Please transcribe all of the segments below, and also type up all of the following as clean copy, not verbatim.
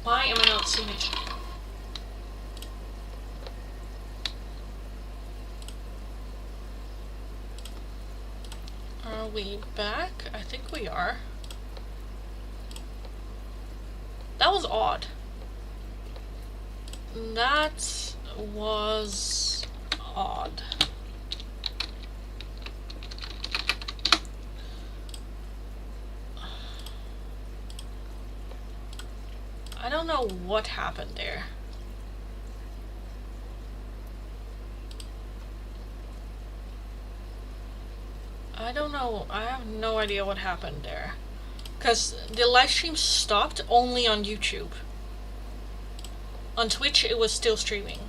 Why am I not seeing it? Are we back? I think we are. That was odd. That was odd. I don't know what happened there. I don't know. I have no idea what happened there. Because the live stream stopped only on YouTube. On Twitch, it was still streaming.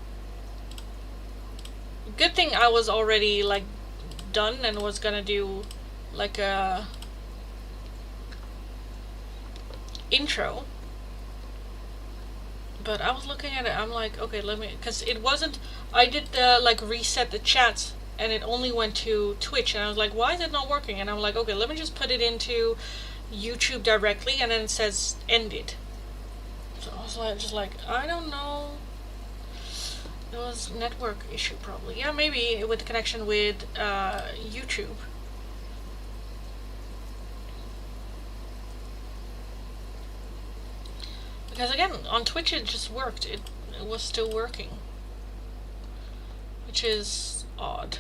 Good thing I was already, like, done and was gonna do, like, a intro. But I was looking at it, I'm like, okay, let me, because it wasn't, I did, like, reset the chat, and it only went to Twitch, and I was like, why is it not working? And I'm like, okay, let me just put it into YouTube directly, and then it says ended. So I was like, just like, I don't know. It was network issue probably. Yeah, maybe with the connection with YouTube. Because again, on Twitch it just worked. It was still working. Which is odd.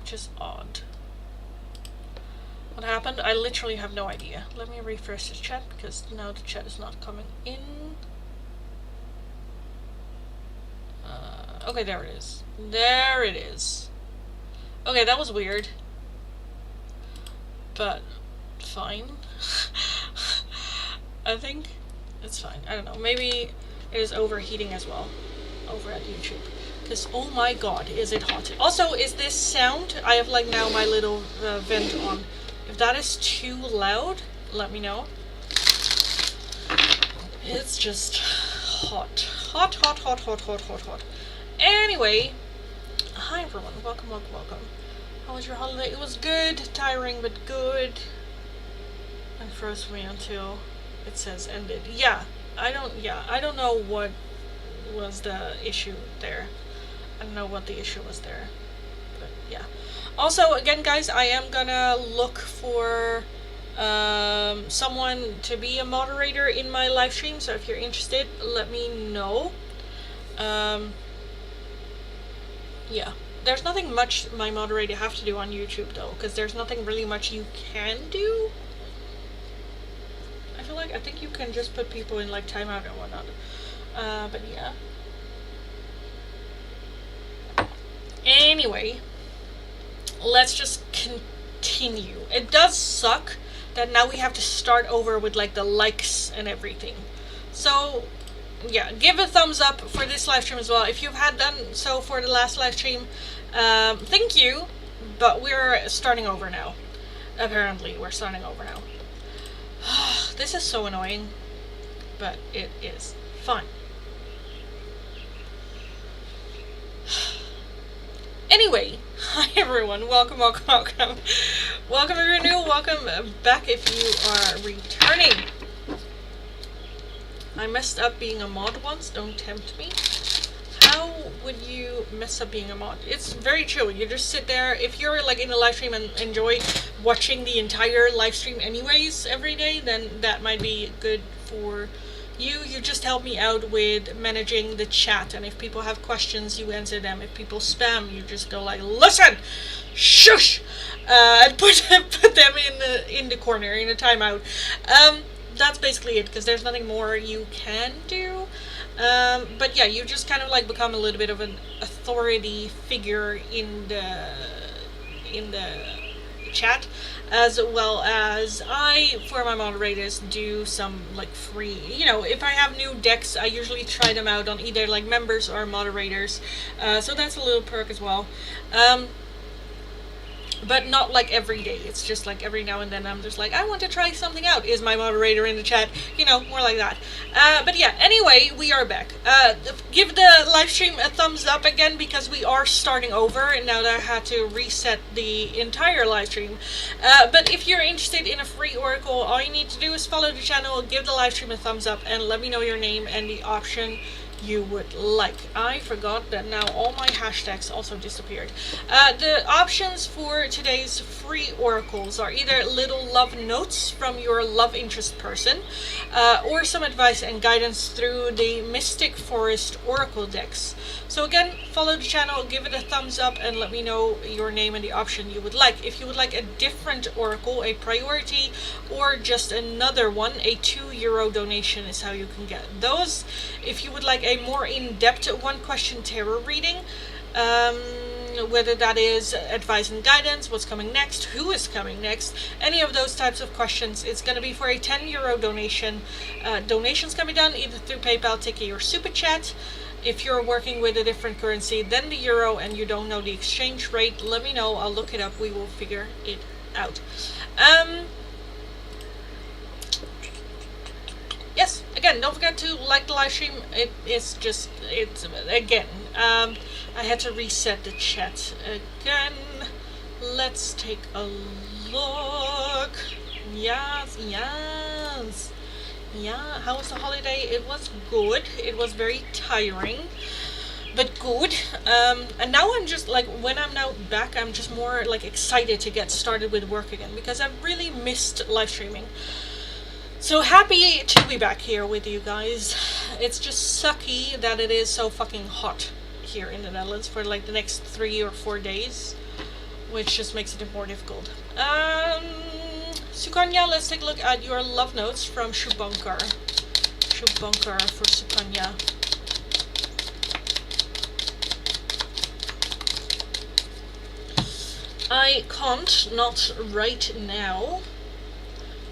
Which is odd. What happened? I literally have no idea. Let me refresh the chat because now the chat is not coming in. Okay, there it is. There it is. Okay, that was weird. But fine. I think it's fine. I don't know. Maybe it is overheating as well over at YouTube. Because, oh my god, is it hot. Also, is this sound? I have like now my little vent on. If that is too loud, let me know. It's just hot. Hot, hot, hot, hot, hot, hot, hot. Anyway, hi everyone. Welcome, welcome, welcome. How was your holiday? It was good. Tiring, but good. And froze me until it says ended. Yeah, I don't know what was the issue there. I don't know what the issue was there. But yeah. Also, again, guys, I am gonna look for someone to be a moderator in my live stream, so if you're interested, let me know. Yeah. There's nothing much my moderator have to do on YouTube, though, because there's nothing really much you can do. I think you can just put people in, like, timeout and whatnot. But yeah. Anyway, let's just continue. It does suck that now we have to start over with, like, the likes and everything. So, yeah, give a thumbs up for this live stream as well. If you've had done so for the last live stream, thank you, but we're starting over now. Apparently, we're starting over now. This is so annoying, but it is fun. Anyway, hi everyone, welcome, welcome, welcome. Welcome if you're new, welcome back if you are returning. I messed up being a mod once, don't tempt me. How would you mess up being a mod? It's very chill. You just sit there. If you're like in a live stream and enjoy watching the entire live stream anyways every day, then that might be good for you. You just help me out with managing the chat, and if people have questions, you answer them. If people spam, you just go like, listen, shush, and put them in the corner in a timeout. That's basically it, because there's nothing more you can do. But yeah, you just kind of like become a little bit of an authority figure in the chat, as well as I, for my moderators, do some like free, if I have new decks, I usually try them out on either like members or moderators, so that's a little perk as well. but not like every day. It's just like every now and then I'm just like, I want to try something out. Is my moderator in the chat? More like that. But yeah, anyway, we are back. Give the live stream a thumbs up again, because we are starting over and now that I had to reset the entire live stream. But if you're interested in a free oracle, all you need to do is follow the channel, give the live stream a thumbs up, and let me know your name and the option you would like. I forgot that now all my hashtags also disappeared. The options for today's free oracles are either little love notes from your love interest person, or some advice and guidance through the Mystic Forest oracle decks. So again, follow the channel, give it a thumbs up, and let me know your name and the option you would like. If you would like a different oracle, a priority, or just another one, a €2 donation is how you can get those. If you would like a more in-depth one-question tarot reading, whether that is advice and guidance, what's coming next, who is coming next, any of those types of questions, it's going to be for a €10 donation. Donations can be done either through PayPal, Tiki, or Super Chat. If you're working with a different currency than the euro and you don't know the exchange rate, let me know. I'll look it up. We will figure it out. Yes, again, don't forget to like the live stream. It's again, I had to reset the chat again. Let's take a look. Yes. Yeah, how was the holiday? It was good. It was very tiring, but good. And now I'm just like, when I'm now back, I'm just more like excited to get started with work again, because I've really missed live streaming. So happy to be back here with you guys. It's just sucky that it is so fucking hot here in the Netherlands for like the next 3 or 4 days, which just makes it more difficult. Sukanya, let's take a look at your love notes from Shubankar. Shubankar for Sukanya. I can't, not right now.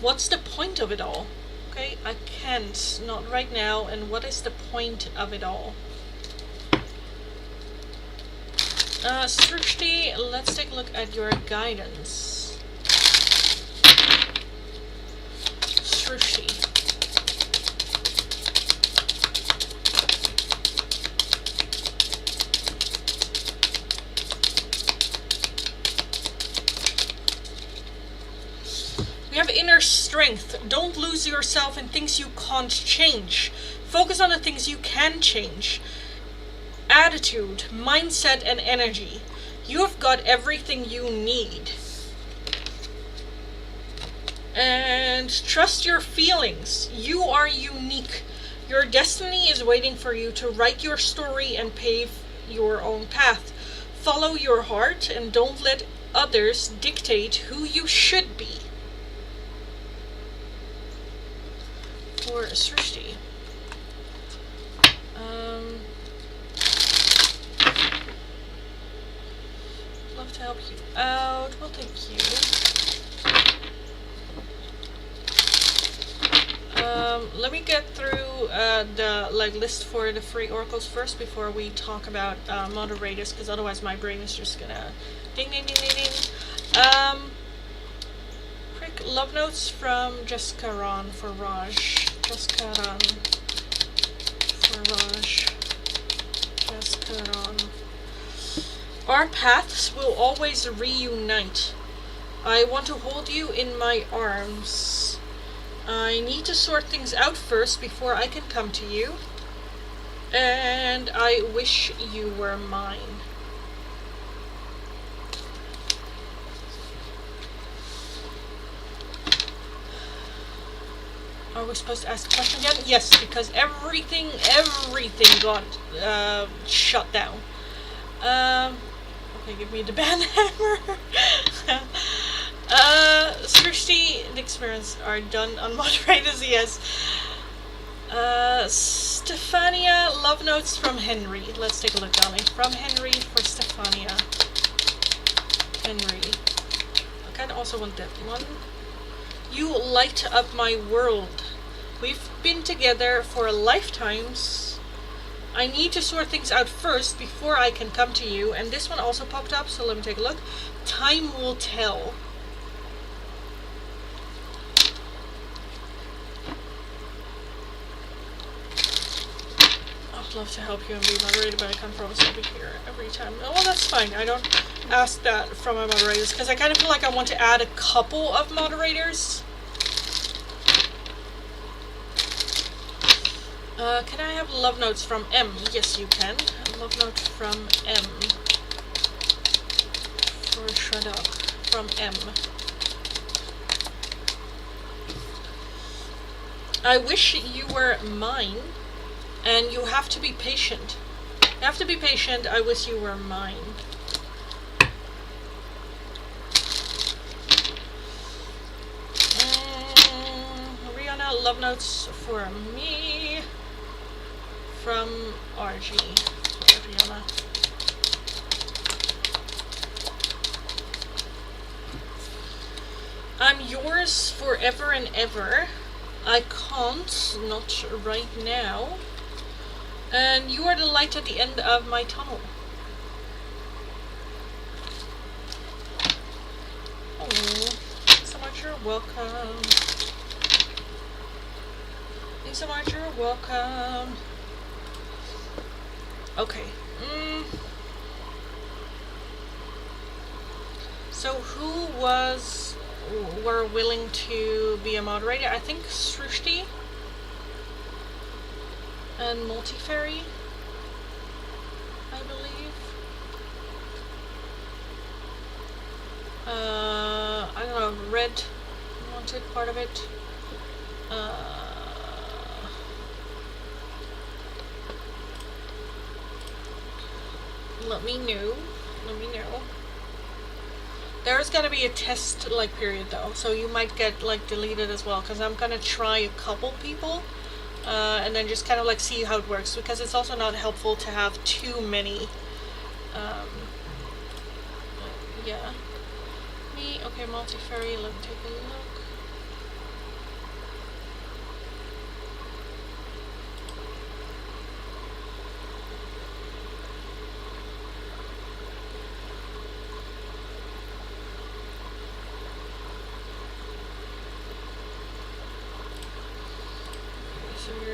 What's the point of it all? Okay, I can't, not right now, and what is the point of it all? Srushti, let's take a look at your guidance. Srushti. We have inner strength. Don't lose yourself in things you can't change. Focus on the things you can change. Attitude, mindset, and energy. You have got everything you need. And trust your feelings. You are unique. Your destiny is waiting for you to write your story and pave your own path. Follow your heart and don't let others dictate who you should be. For Srishti. Love to help you out. Well, thank you. Let me get through the list for the free oracles first before we talk about moderators, because otherwise my brain is just gonna ding ding ding ding ding. Quick love notes from Jessica Ron for Raj. Jessica Ron for Raj. Jessica Ron. Our paths will always reunite. I want to hold you in my arms. I need to sort things out first before I can come to you. And I wish you were mine. Are we supposed to ask a question again? Yes, because everything got shut down. Okay, give me the band hammer. Srishti, the experiments are done on moderators, yes. Stefania, love notes from Henry. Let's take a look, darling. From Henry for Stefania. Henry. I kind of also want that one. You light up my world. We've been together for lifetimes. I need to sort things out first before I can come to you. And this one also popped up, so let me take a look. Time will tell. I'd love to help you and be moderated, but I can't promise I'll be here every time. Oh, well, that's fine. I don't ask that from my moderators because I kind of feel like I want to add a couple of moderators. Can I have love notes from M? Yes, you can. Love note from M. For shut up. From M. I wish you were mine. And you have to be patient. You have to be patient. I wish you were mine. Rihanna, love notes for me. From RG. Rihanna. I'm yours forever and ever. I can't, not right now. And you are the light at the end of my tunnel. Oh, thanks so much, you're welcome. Thanks so much, you're welcome. Okay. So who were willing to be a moderator? I think Srushti and Multifairy, I believe. I don't know, Red wanted part of it. Let me know. Let me know. There's gonna be a test like period though, so you might get like deleted as well, because I'm gonna try a couple people. And then just kind of like see how it works, because it's also not helpful to have too many. Yeah. Me, okay, Multifairy, let me take a look.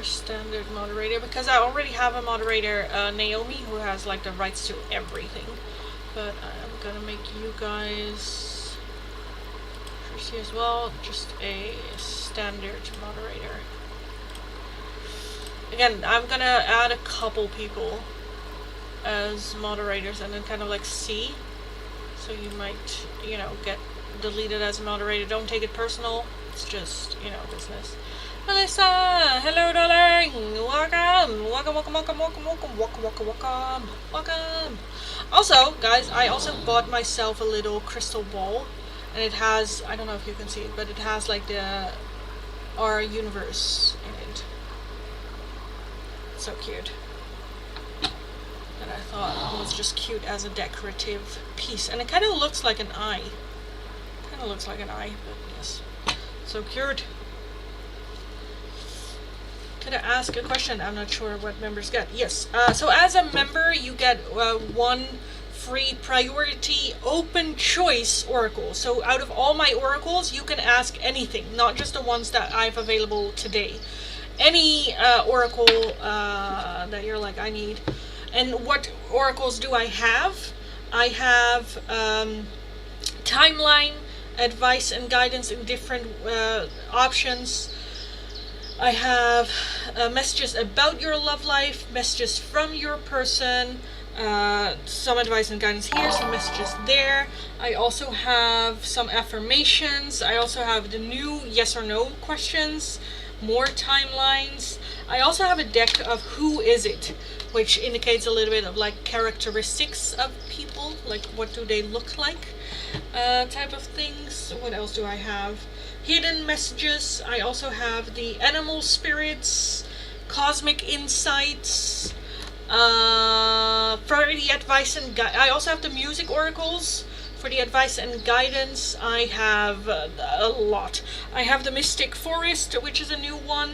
Standard moderator, because I already have a moderator, Naomi, who has like the rights to everything. But I'm gonna make you guys Tracy as well, just a standard moderator. Again, I'm gonna add a couple people as moderators and then kind of like see. So you might, you know, get deleted as a moderator. Don't take it personal. It's just, you know, business. Melissa, hello darling, welcome, welcome. Also, guys, I also bought myself a little crystal ball, and it has, I don't know if you can see it, but it has like our universe in it. So cute. And I thought it was just cute as a decorative piece, and it kind of looks like an eye. Kind of looks like an eye, but yes, so cute. Could I ask a question? I'm not sure what members get. Yes. So as a member, you get one free priority open choice oracle. So out of all my oracles, you can ask anything, not just the ones that I have available today. Any oracle that you're like, I need. And what oracles do I have? I have timeline, advice and guidance in different options. I have messages about your love life, messages from your person, some advice and guidance here, some messages there. I also have some affirmations. I also have the new yes or no questions, more timelines. I also have a deck of who is it, which indicates a little bit of like characteristics of people, like what do they look like, type of things. What else do I have? Hidden messages. I also have the animal spirits, cosmic insights, for the advice and I also have the music oracles for the advice and guidance. I have a lot. I have the mystic forest, which is a new one.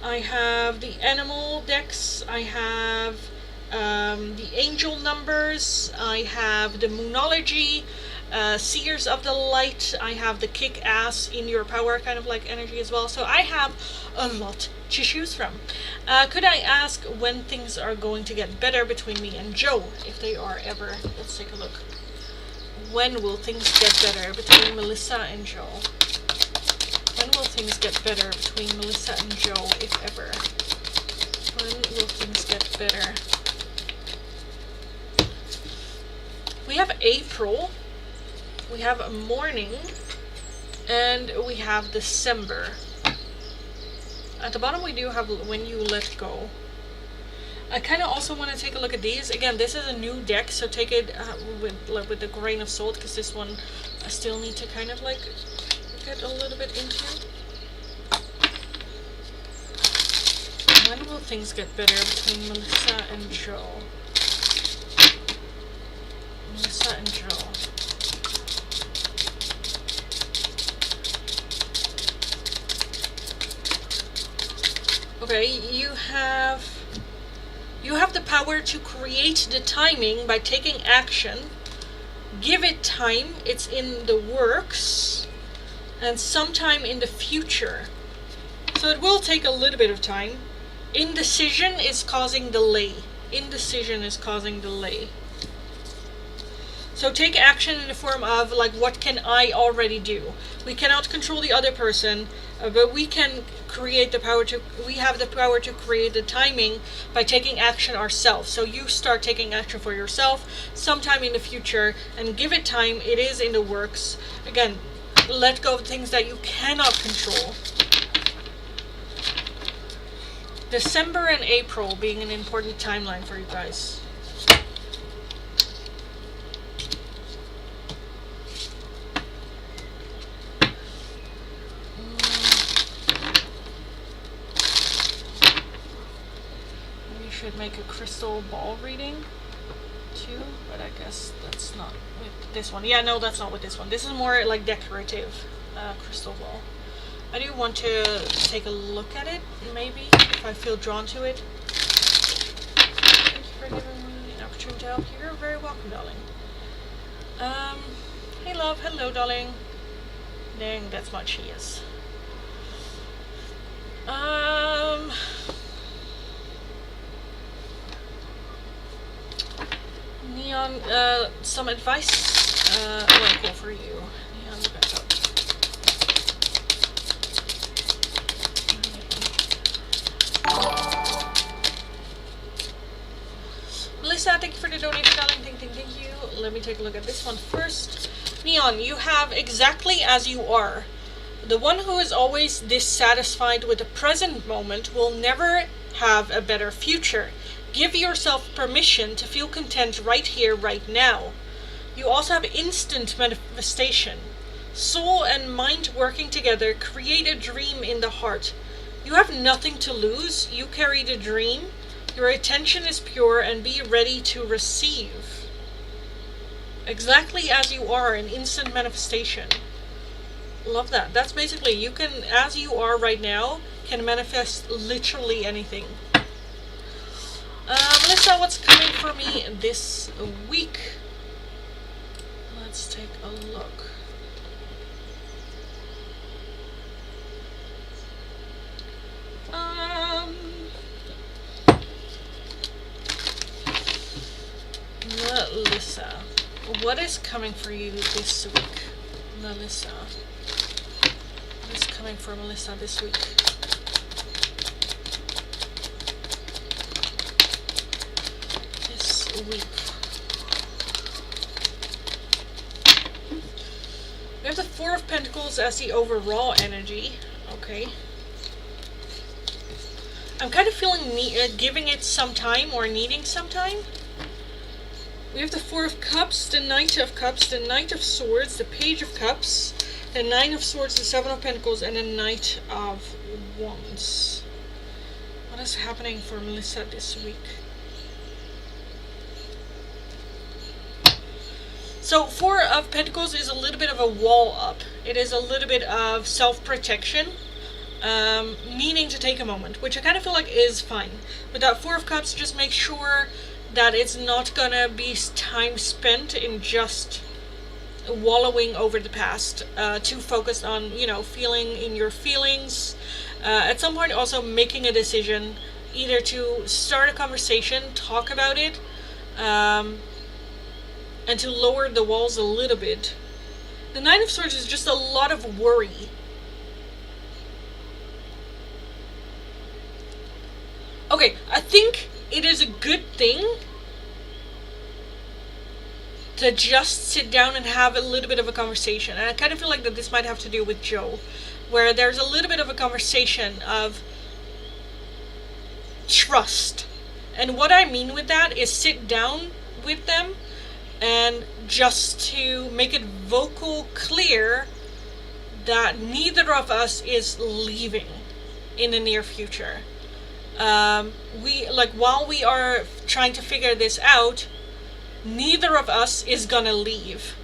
I have the animal decks. I have the angel numbers. I have the moonology, seers of the light. I have the kick ass in your power kind of like energy as well. So I have a lot to choose from. Could I ask when things are going to get better between me and Joe, if they are ever? Let's take a look. When will things get better between Melissa and Joe? When will things get better between Melissa and Joe, if ever? When will things get better? We have April, we have morning, and we have December. At the bottom we do have when you let go. I kind of also want to take a look at these. Again, this is a new deck, so take it with a grain of salt, because this one I still need to kind of like get a little bit into. When will things get better between Melissa and Joe? Melissa and Joe. Okay, you have the power to create the timing by taking action. Give it time, it's in the works, and sometime in the future. So it will take a little bit of time. Indecision is causing delay. Indecision is causing delay. So take action in the form of, like, what can I already do? We cannot control the other person, but we can create the power to, we have the power to create the timing by taking action ourselves. So you start taking action for yourself sometime in the future, and give it time, it is in the works. Again, let go of things that you cannot control. December and April being an important timeline for you guys. Should make a crystal ball reading too, but I guess that's not with this one. Yeah, no, that's not with this one. This is more like decorative crystal ball. I do want to take a look at it, maybe, if I feel drawn to it. Thank you for giving me an opportunity to help you. You're very welcome, darling. Hey love, hello darling. Dang, that's much he is. Neon, some advice, oracle for you. Neon, back up. Melissa, thank you for the donation, darling. Thank you. Let me take a look at this one first. Neon, you have exactly as you are. The one who is always dissatisfied with the present moment will never have a better future. Give yourself permission to feel content right here, right now. You also have instant manifestation. Soul and mind working together create a dream in the heart. You have nothing to lose. You carry the dream. Your attention is pure, and be ready to receive. Exactly as you are, an instant manifestation. Love that. That's basically, you can, as you are right now, can manifest literally anything. Melissa, what's coming for me this week? Let's take a look. Melissa, what is coming for you this week? Melissa, what is coming for Melissa this week? Week. We have the Four of Pentacles as the overall energy. Okay. I'm kind of feeling giving it some time, or needing some time. We have the Four of Cups, the Knight of Cups, the Knight of Swords, the Page of Cups, the Nine of Swords, the Seven of Pentacles, and the Knight of Wands. What is happening for Melissa this week? So Four of Pentacles is a little bit of a wall up. It is a little bit of self-protection. needing to take a moment, which I kind of feel like is fine. But that Four of Cups, just make sure that it's not gonna be time spent in just wallowing over the past, too focused on, feeling in your feelings. At some point, also making a decision, either to start a conversation, talk about it, and to lower the walls a little bit. The Nine of Swords is just a lot of worry. Okay, I think it is a good thing to just sit down and have a little bit of a conversation. And I kind of feel like that this might have to do with Joe, where there's a little bit of a conversation of trust. And what I mean with that is sit down with them and just to make it vocal clear that neither of us is leaving in the near future. While we are trying to figure this out, neither of us is gonna leave.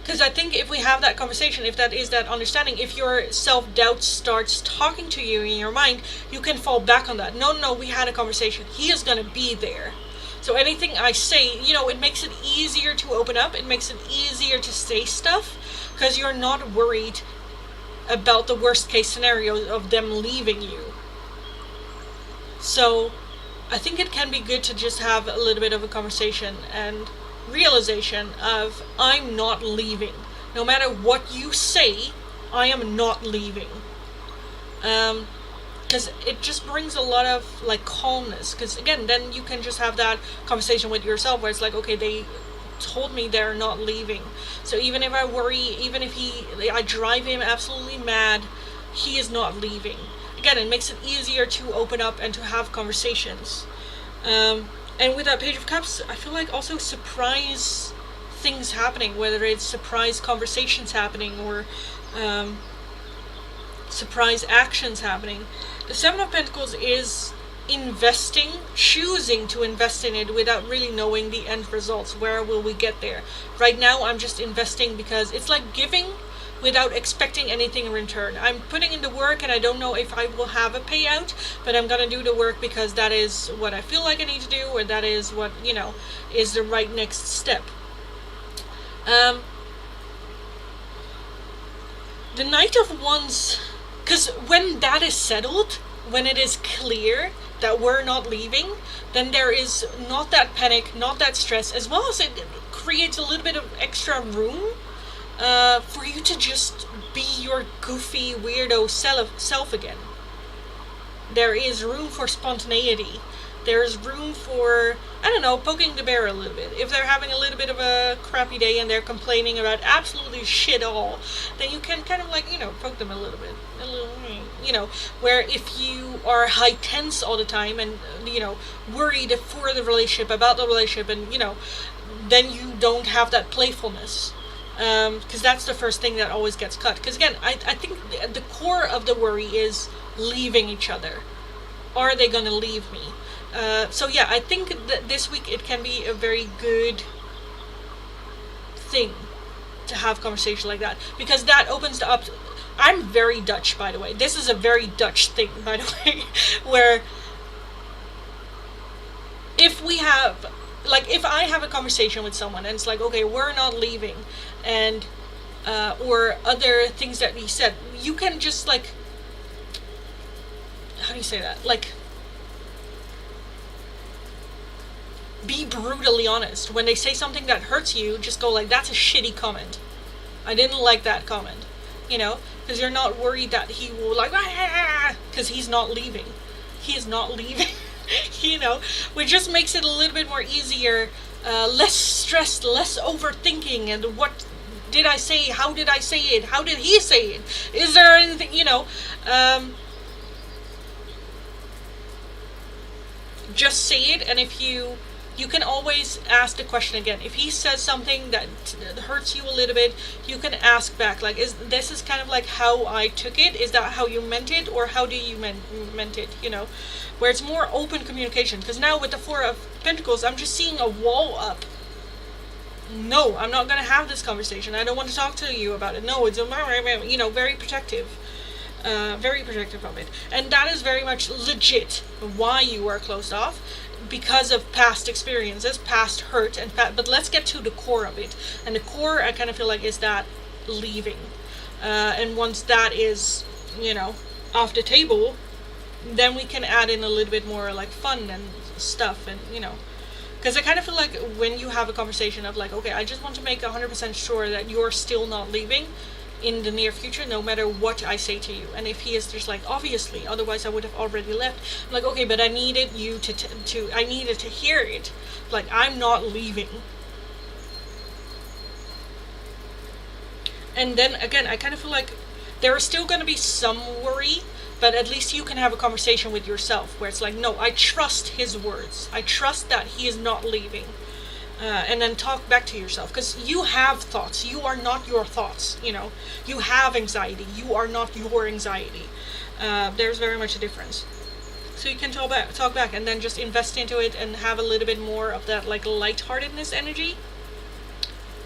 Because I think if we have that conversation, if that is that understanding, if your self-doubt starts talking to you in your mind, you can fall back on that. No, we had a conversation. He is gonna be there. So anything I say, it makes it easier to open up. It makes it easier to say stuff because you're not worried about the worst case scenario of them leaving you. So I think it can be good to just have a little bit of a conversation and realization of, I'm not leaving. No matter what you say, I am not leaving. Because it just brings a lot of calmness. Because again, then you can just have that conversation with yourself where it's like, okay, they told me they're not leaving. So even if I worry, even if I drive him absolutely mad, he is not leaving. Again, it makes it easier to open up and to have conversations. And with that Page of Cups, I feel like also surprise things happening, whether it's surprise conversations happening or surprise actions happening. The Seven of Pentacles is investing, choosing to invest in it without really knowing the end results. Where will we get there? Right now, I'm just investing because it's like giving without expecting anything in return. I'm putting in the work and I don't know if I will have a payout, but I'm gonna do the work because that is what I feel like I need to do, or that is what, is the right next step. The Knight of Wands, because when that is settled, when it is clear that we're not leaving, then there is not that panic, not that stress, as well as it creates a little bit of extra room for you to just be your goofy, weirdo self again. There is room for spontaneity. There's room for, poking the bear a little bit. If they're having a little bit of a crappy day and they're complaining about absolutely shit all, then you can kind of poke them a little bit. Where if you are high tense all the time and, worried for the relationship, about the relationship, and, then you don't have that playfulness. Because that's the first thing that always gets cut. Because again, I think the core of the worry is leaving each other. Are they going to leave me? So yeah, I think that this week it can be a very good thing to have conversation like that. Because that opens up... I'm very Dutch, by the way. This is a very Dutch thing, by the way. Where if I have a conversation with someone and it's like, okay, we're not leaving, and or other things that he said, you can just how do you say that? Be brutally honest. When they say something that hurts you, just go that's a shitty comment. I didn't like that comment. Because you're not worried that he will because he's not leaving. He is not leaving. Which just makes it a little bit more easier, less stressed, less overthinking, and what did I say? How did I say it? How did he say it? Is there anything, just say it, and if you can always ask the question again. If he says something that hurts you a little bit, you can ask back, this is kind of how I took it? Is that how you meant it? Or how do you meant it? Where it's more open communication. Because now with the Four of Pentacles, I'm just seeing a wall up. No, I'm not going to have this conversation. I don't want to talk to you about it. No, it's very protective. very protective of it. And that is very much legit why you are closed off, because of past experiences, past hurt, but let's get to the core of it. And the core, I kind of feel like, is that leaving. And once that is, off the table, then we can add in a little bit more like fun and stuff, and because I kind of feel like when you have a conversation of like, okay, I just want to make 100% sure that you're still not leaving in the near future, no matter what I say to you. And if he is just like, obviously, otherwise I would have already left. I'm like, okay, but I needed you I needed to hear it. Like, I'm not leaving. And then again, I kind of feel like there is still going to be some worry, but at least you can have a conversation with yourself where it's like, no, I trust his words. I trust that he is not leaving. And then talk back to yourself, because you have thoughts. You are not your thoughts. You have anxiety. You are not your anxiety. There's very much a difference. So you can talk back, and then just invest into it and have a little bit more of that like lightheartedness energy,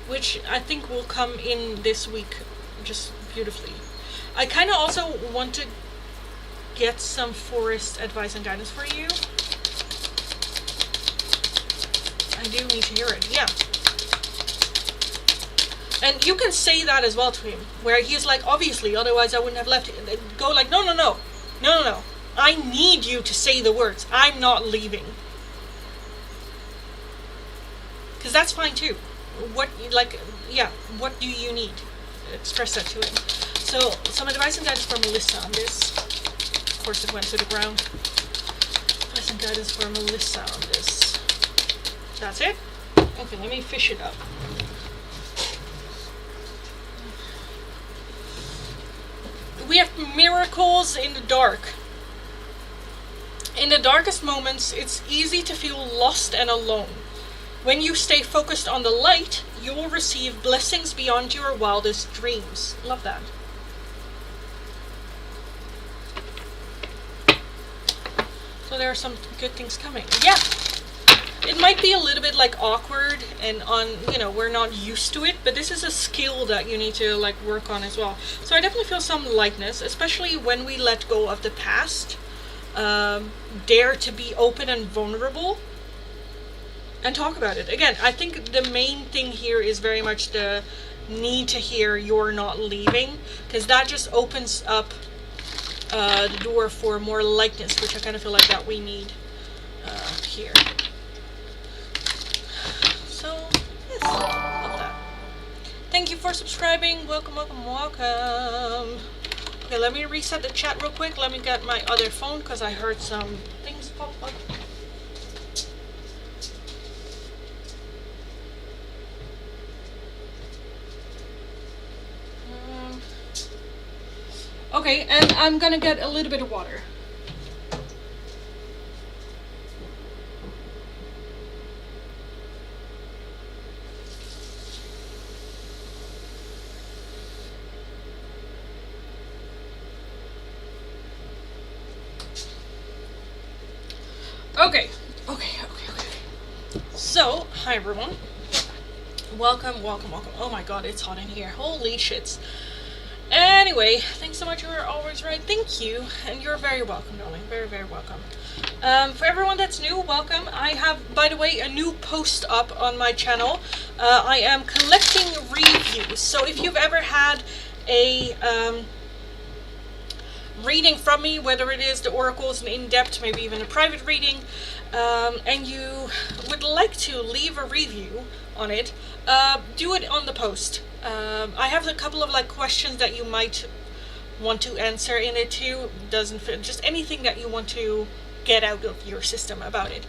which I think will come in this week just beautifully. I kind of also want to get some forest advice and guidance for you. I do need to hear it, yeah. And you can say that as well to him, where he's like, obviously, otherwise I wouldn't have left. Go like, no. I need you to say the words. I'm not leaving. Because that's fine too. What do you need? Express that to him. So, some advice and guidance for Melissa on this. Of course, it went to the ground. Advice and guidance for Melissa on this. That's it? Okay, let me fish it up. We have miracles in the dark. In the darkest moments, it's easy to feel lost and alone. When you stay focused on the light, you will receive blessings beyond your wildest dreams. Love that. So there are some good things coming. Yeah. It might be a little bit like awkward and we're not used to it, but this is a skill that you need to like work on as well. So I definitely feel some lightness, especially when we let go of the past. Dare to be open and vulnerable and talk about it. Again, I think the main thing here is very much the need to hear you're not leaving, because that just opens up the door for more lightness, which I kind of feel like that we need here. So, yes, love that. Thank you for subscribing. Welcome. Okay, let me reset the chat real quick. Let me get my other phone, because I heard some things pop up. Okay, and I'm gonna get a little bit of water. Okay. So, hi everyone. Welcome. Oh my god, it's hot in here. Holy shits. Anyway, thanks so much. You are always right. Thank you. And you're very welcome, darling. Very, very welcome. For everyone that's new, welcome. I have, by the way, a new post up on my channel. I am collecting reviews. So if you've ever had a reading from me, whether it is the oracles, an in-depth, maybe even a private reading, and you would like to leave a review on it, do it on the post. I have a couple of like questions that you might want to answer in it too. Doesn't fit, just anything that you want to get out of your system about it.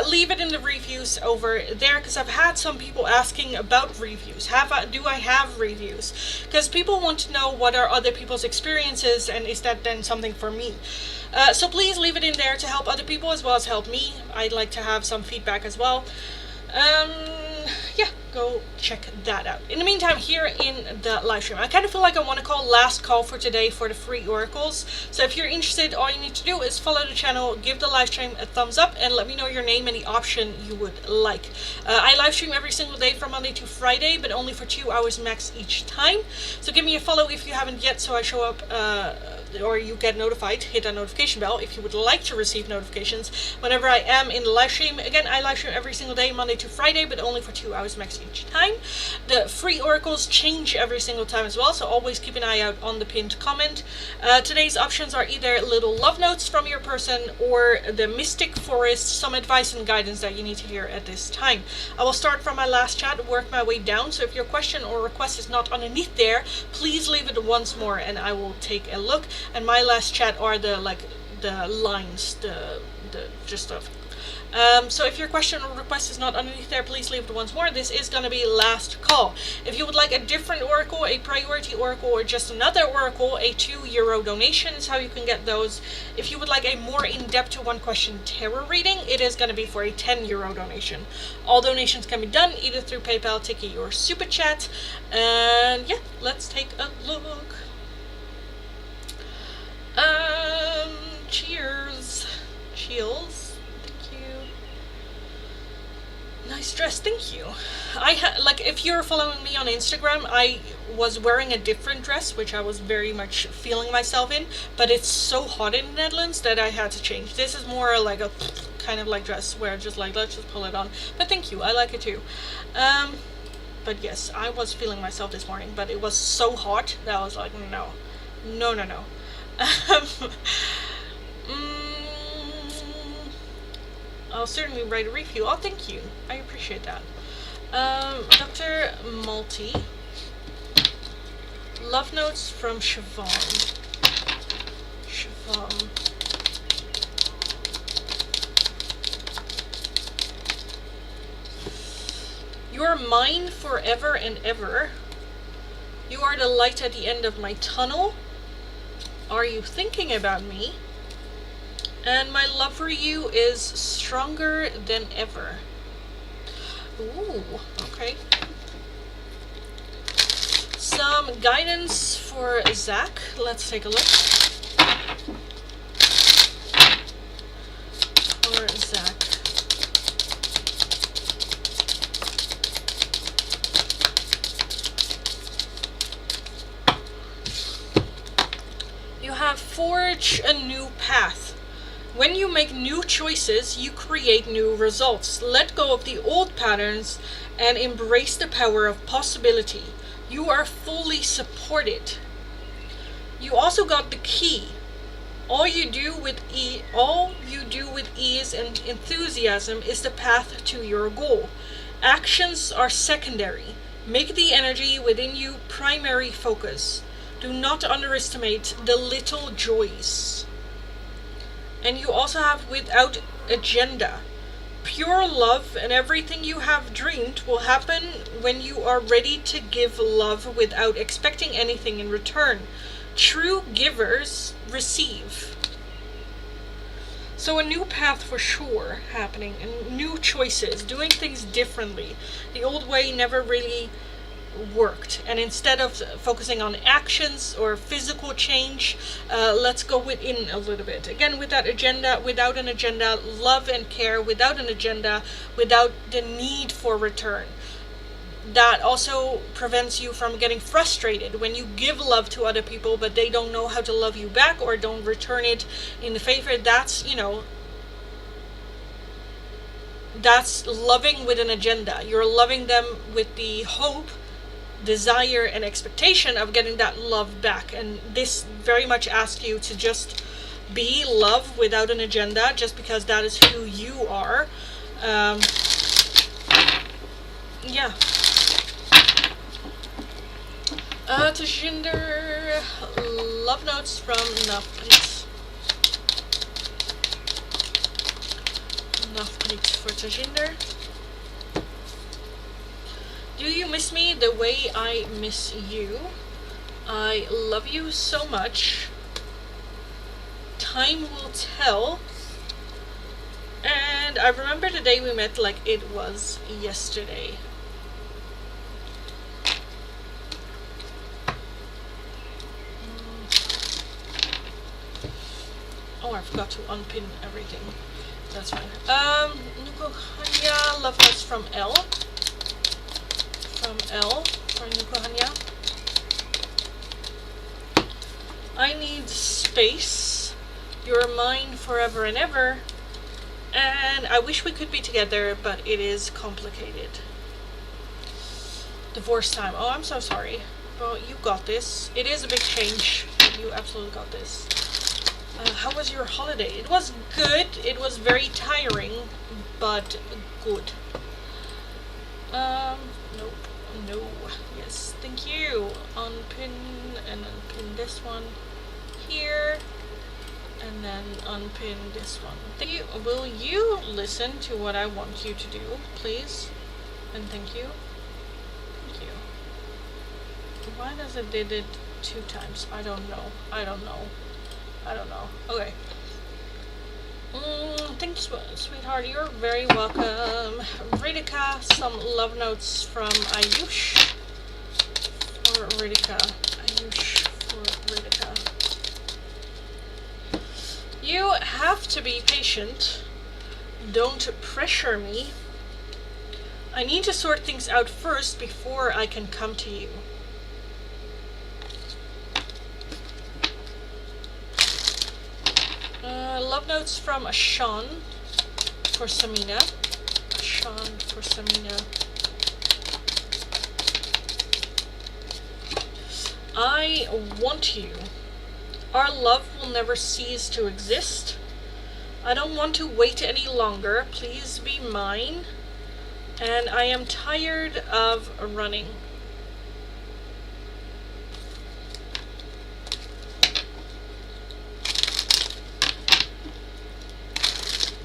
Leave it in the reviews over there, because I've had some people asking about reviews. Do I have reviews? Because people want to know what are other people's experiences, and is that then something for me? So please leave it in there to help other people as well as help me. I'd like to have some feedback as well. Yeah, go check that out. In the meantime, here in the live stream, I kind of feel like I want to call last call for today for the free oracles. So if you're interested, all you need to do is follow the channel, give the live stream a thumbs up, and let me know your name and the option you would like. I live stream every single day from Monday to Friday, but only for 2 hours max each time. So give me a follow if you haven't yet, so I show up or you get notified, hit that notification bell if you would like to receive notifications whenever I am in the live stream. Again, I live stream every single day, Monday to Friday, but only for 2 hours max each time. The free oracles change every single time as well, so always keep an eye out on the pinned comment. Today's options are either little love notes from your person or the Mystic Forest, some advice and guidance that you need to hear at this time. I will start from my last chat, work my way down, so if your question or request is not underneath there, please leave it once more and I will take a look. And my last chat are the lines, the gist of. So if your question or request is not underneath there, please leave it once more. This is going to be last call. If you would like a different oracle, a priority oracle, or just another oracle, a €2 donation is how you can get those. If you would like a more in-depth one question tarot reading, it is going to be for a €10 donation. All donations can be done either through PayPal, Tiki, or Super Chat. And yeah, let's take a look. Cheers. Chills. Nice dress, thank you. If you're following me on Instagram, I was wearing a different dress, which I was very much feeling myself in, but it's so hot in the Netherlands that I had to change. This is more like a kind of like dress where just like, let's just pull it on. But thank you, I like it too. But yes, I was feeling myself this morning, but it was so hot that I was like, no. I'll certainly write a review. Oh, thank you. I appreciate that. Dr. Malty. Love notes from Siobhan. You are mine forever and ever. You are the light at the end of my tunnel. Are you thinking about me? And my love for you is stronger than ever. Ooh, okay. Some guidance for Zach. Let's take a look. For Zach. You have forged a new path. When you make new choices, you create new results. Let go of the old patterns and embrace the power of possibility. You are fully supported. You also got the key. All you do with ease and enthusiasm is the path to your goal. Actions are secondary. Make the energy within you primary focus. Do not underestimate the little joys. And you also have without agenda. Pure love and everything you have dreamed will happen when you are ready to give love without expecting anything in return. True givers receive. So a new path for sure happening, and new choices, doing things differently. The old way never really worked, and instead of focusing on actions or physical change, let's go within a little bit. Again, without an agenda, love and care without an agenda, without the need for return. That also prevents you from getting frustrated when you give love to other people but they don't know how to love you back or don't return it in the favor. That's loving with an agenda. You're loving them with the hope, desire, and expectation of getting that love back. And this very much asks you to just be love without an agenda, just because that is who you are. Yeah. Tajinder, love notes from Nafrit. Nafrit for Tajinder. Do you miss me the way I miss you? I love you so much. Time will tell. And I remember the day we met like it was yesterday. Oh, I forgot to unpin everything. That's fine. Nukohanya, love notes from L. For Nukohanya. I need space. You're mine forever and ever. And I wish we could be together, but it is complicated. Divorce time. Oh, I'm so sorry. Well, you got this. It is a big change. You absolutely got this. How was your holiday? It was good. It was very tiring, but good. Nope. No. Yes, thank you. Unpin and unpin this one here. And then unpin this one. Thank you. Will you listen to what I want you to do, please? And thank you. Thank you. Why does it did it 2 times? I don't know. I don't know. Okay. Thanks, sweetheart. You're very welcome. Ritika, some love notes from Ayush. For Ritika. Ayush for Ritika. You have to be patient. Don't pressure me. I need to sort things out first before I can come to you. Love notes from Sean for Samina. Sean for Samina. I want you. Our love will never cease to exist. I don't want to wait any longer. Please be mine. And I am tired of running.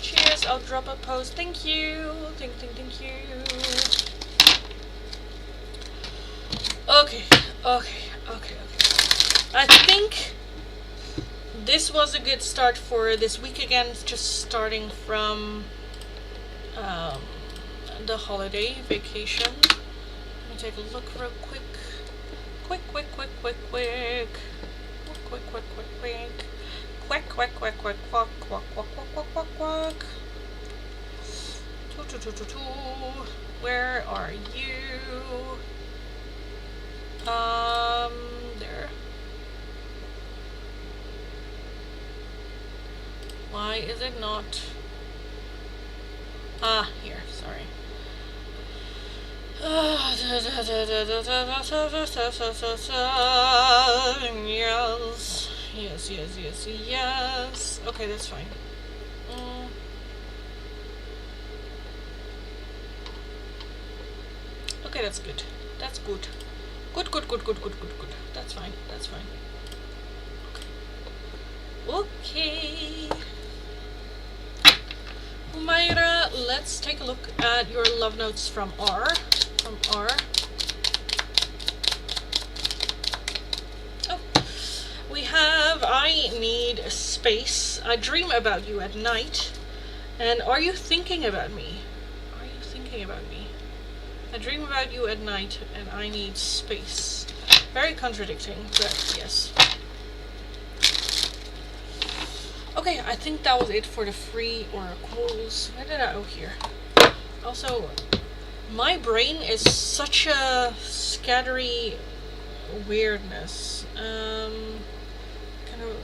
Cheers, I'll drop a post. Thank you. Thank you. Okay. I think this was a good start for this week again, just starting from the holiday vacation. Let me take a look real quick. Quick. Where are you? There. Why is it not? Here, sorry. Yes. Okay, that's fine. Okay, that's good. That's good. Good. That's fine. Okay. Humaira, let's take a look at your love notes from R. Oh, we have I need space. I dream about you at night. And are you thinking about me? I dream about you at night and I need space. Very contradicting, but yes. Okay, I think that was it for the free oracles. Where did I go here? Also, my brain is such a scattery weirdness. Can I go?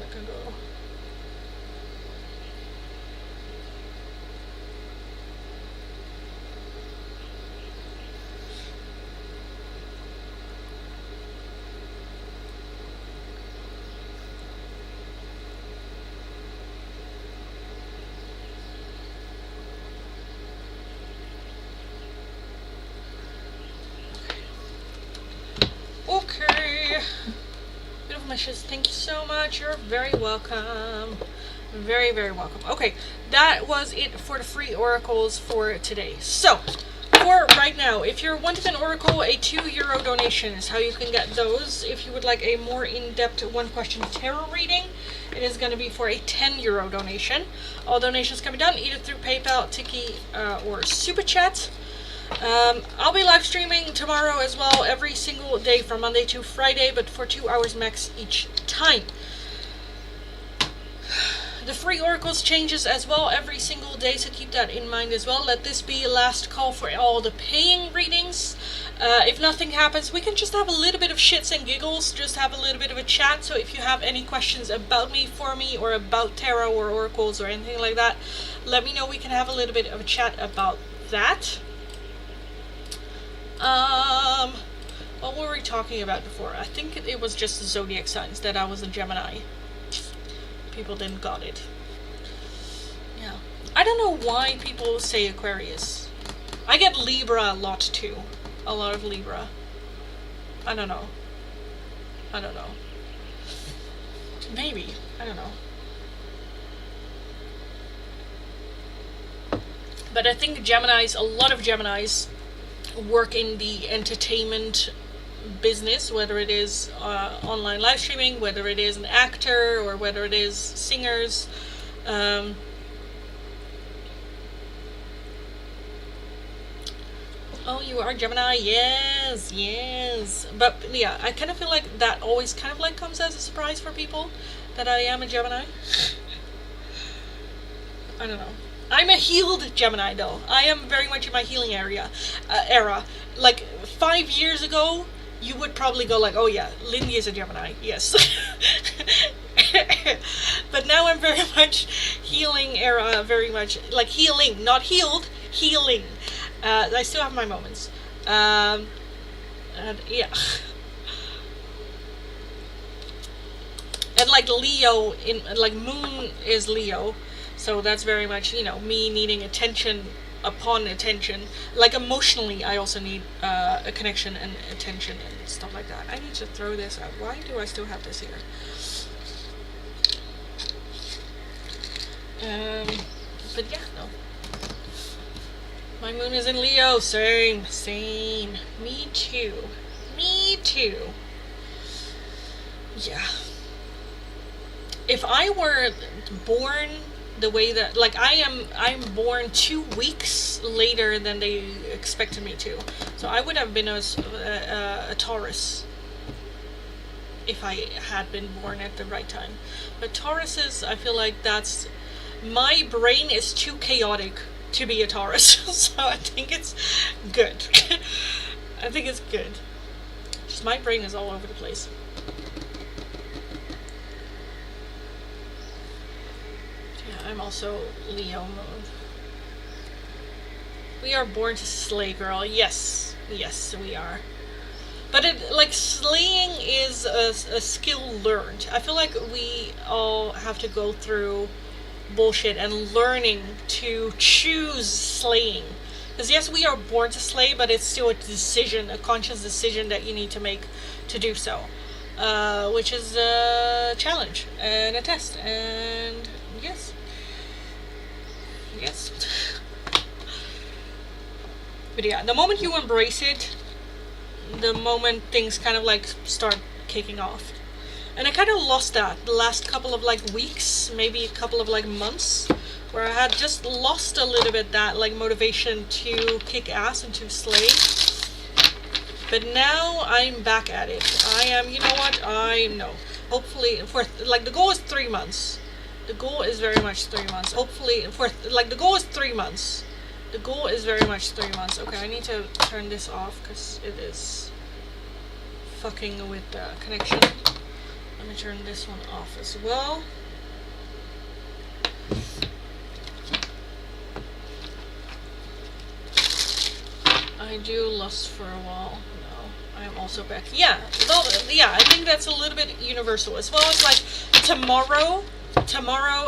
Okay. Beautiful meshes, thank you so much. You're very welcome. Very, very welcome. Okay, that was it for the free oracles for today. So, for right now, if you're wanting an oracle, a €2 donation is how you can get those. If you would like a more in-depth one-question tarot reading, it is going to be for a €10 donation. All donations can be done either through PayPal, Tiki, or Super Chat. I'll be live streaming tomorrow as well, every single day from Monday to Friday, but for 2 hours max each time. The free oracles changes as well every single day, so keep that in mind as well. Let this be a last call for all the paying readings. If nothing happens, we can just have a little bit of shits and giggles, just have a little bit of a chat. So if you have any questions about me, for me, or about tarot or oracles or anything like that, let me know. We can have a little bit of a chat about that. What were we talking about before? I think it was just the zodiac signs, that I was a Gemini. People didn't got it. Yeah. I don't know why people say Aquarius. I get Libra a lot too. A lot of Libra. I don't know. Maybe. I don't know. But I think Geminis, a lot of Geminis work in the entertainment business, whether it is online live streaming, whether it is an actor, or whether it is singers. Oh, you are Gemini? Yes. But yeah, I kind of feel like that always kind of like comes as a surprise for people, that I am a Gemini. I don't know. I'm a healed Gemini though. I am very much in my healing era. Like 5 years ago, you would probably go like, oh yeah, Lindy is a Gemini, yes. But now I'm very much healing era, very much like healing, not healed, healing. I still have my moments. And yeah. And like Leo, in like Moon is Leo, so that's very much, you know, me needing attention upon attention. Like emotionally, I also need a connection and attention and stuff like that. I need to throw this out. Why do I still have this here? But yeah, no. My moon is in Leo. Same. Me too. Yeah. If I were born the way that, like, I'm born 2 weeks later than they expected me to. So I would have been a Taurus if I had been born at the right time. But Tauruses, I feel like that's, my brain is too chaotic to be a Taurus. So I think it's good. I think it's good. Just my brain is all over the place. I'm also Leo moon. We are born to slay, girl. Yes, we are. But it, like, slaying is a skill learned. I feel like we all have to go through bullshit and learning to choose slaying. Because yes, we are born to slay, but it's still a decision, a conscious decision that you need to make to do so. Which is a challenge and a test, and yes. But yeah, the moment you embrace it, the moment things kind of like start kicking off. And I kind of lost that the last couple of like weeks, maybe a couple of like months, where I had just lost a little bit that like motivation to kick ass and to slay. But now I'm back at it. I am, you know what, I know. Hopefully, for like the goal is 3 months. The goal is very much 3 months. Hopefully, for like the goal is 3 months. The goal is very much 3 months. Okay, I need to turn this off because it is fucking with the connection. Let me turn this one off as well. I do lust for a while. No, I am also back. Yeah, though, yeah, I think that's a little bit universal as well. It's like tomorrow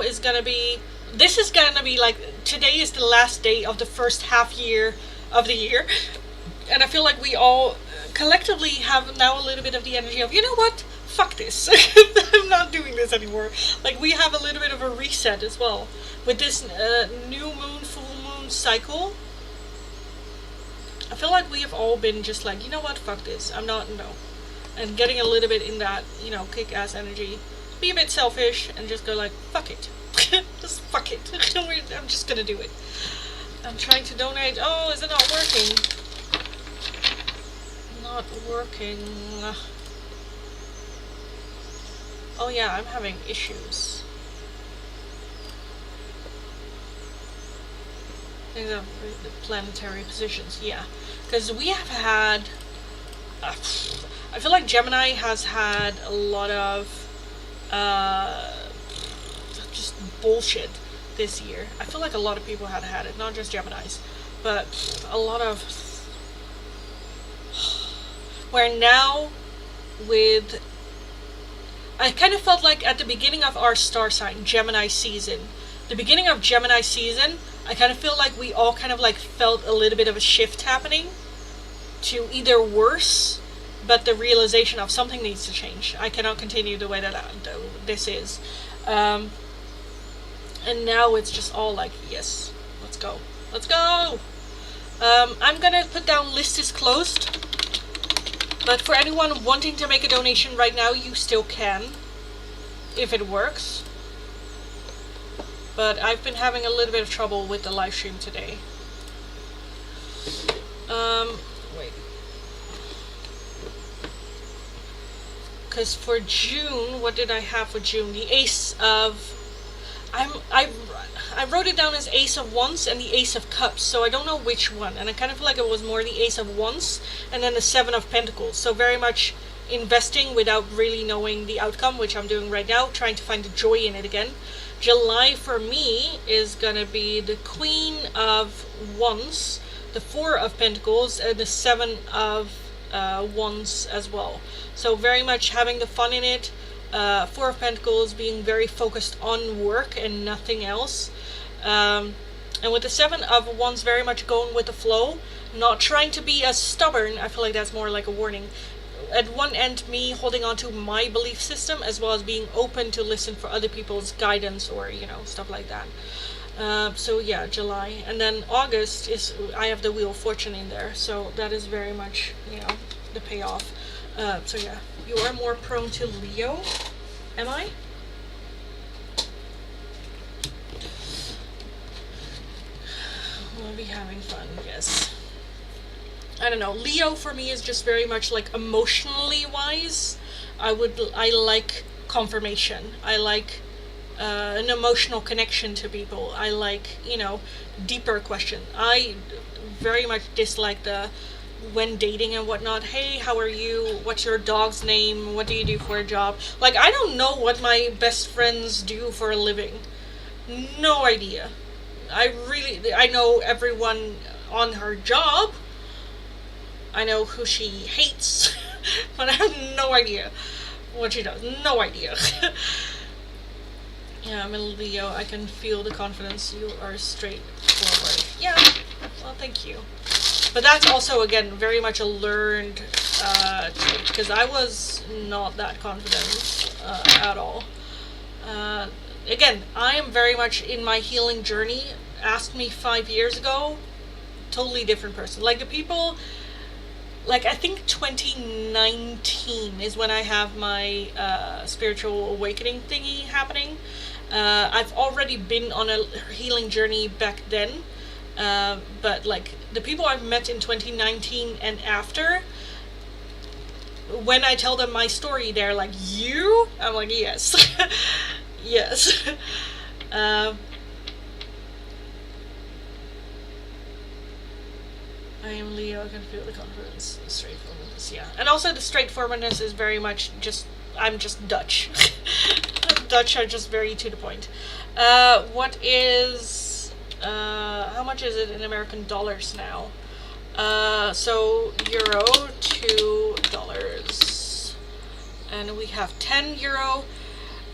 is gonna be, this is gonna be like, today is the last day of the first half year of the year, and I feel like we all collectively have now a little bit of the energy of, you know what, fuck this. I'm not doing this anymore. Like, we have a little bit of a reset as well with this new moon, full moon cycle. I feel like we have all been just like, you know what, fuck this, I'm not, no. And getting a little bit in that, you know, kick-ass energy. Be a bit selfish and just go like, fuck it. Just fuck it. I'm just gonna do it. I'm trying to donate. Oh, is it not working? Not working. Oh yeah, I'm having issues. The planetary positions, yeah. Because we have had. I feel like Gemini has had a lot of just bullshit this year. I feel like a lot of people had it, not just Geminis, but a lot of. Where now, with. I kind of felt like at the beginning of our star sign, Gemini season, the beginning of Gemini season, I kind of feel like we all kind of like felt a little bit of a shift happening to either worse, but the realization of something needs to change. I cannot continue the way that this is. And now it's just all like, yes, let's go. Let's go! I'm gonna put down list is closed. But for anyone wanting to make a donation right now, you still can, if it works. But I've been having a little bit of trouble with the live stream today. Wait. Because for June, what did I have for June? The Ace of... I wrote it down as Ace of Wands and the Ace of Cups, so I don't know which one. And I kind of feel like it was more the Ace of Wands and then the Seven of Pentacles. So very much investing without really knowing the outcome, which I'm doing right now, trying to find the joy in it again. July for me is gonna be the Queen of Wands, the Four of Pentacles, and the Seven of Wands as well. So very much having the fun in it. Four of Pentacles being very focused on work and nothing else. And with the Seven of Wands very much going with the flow, not trying to be as stubborn. I feel like that's more like a warning. At one end, me holding on to my belief system, as well as being open to listen for other people's guidance or, stuff like that. So yeah, July. And then August is, I have the Wheel of Fortune in there. So that is very much, the payoff. So yeah, you are more prone to Leo, am I? We'll be having fun, yes. I don't know, Leo for me is just very much like emotionally wise. I like confirmation. I like an emotional connection to people. I like, deeper question. I very much dislike when dating and whatnot, hey, how are you? What's your dog's name? What do you do for a job? Like, I don't know what my best friends do for a living. No idea. I know everyone on her job. I know who she hates, but I have no idea what she does. No idea. Yeah, I'm a Leo. I can feel the confidence. You are straightforward. Yeah, well, thank you. But that's also, again, very much a learned trait, because I was not that confident at all. Again, I am very much in my healing journey. Asked me 5 years ago, totally different person. Like, the people... Like, I think 2019 is when I have my spiritual awakening thingy happening. I've already been on a healing journey back then. But, like, the people I've met in 2019 and after, when I tell them my story, they're like, you? I'm like, yes. Yes. I am Leo, I can feel the confidence, the straightforwardness, yeah. And also the straightforwardness is very much just, I'm just Dutch. Dutch are just very to the point. What is, how much is it in American dollars now? So euro, $2. And we have 10 euro,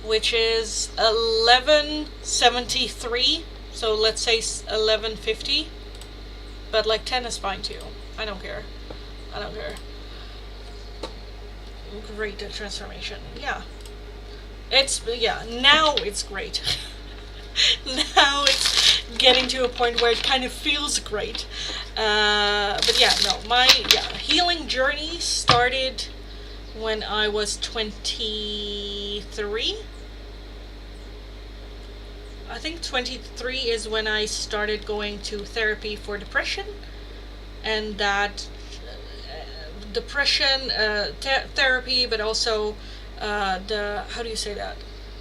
which is 11.73. So let's say 11.50. But like 10 is fine too. I don't care. I don't care. Great transformation. Yeah. Now it's great. Now it's getting to a point where it kind of feels great. But yeah, no, my healing journey started when I was 23. I think 23 is when I started going to therapy for depression, and that depression therapy, but also how do you say that?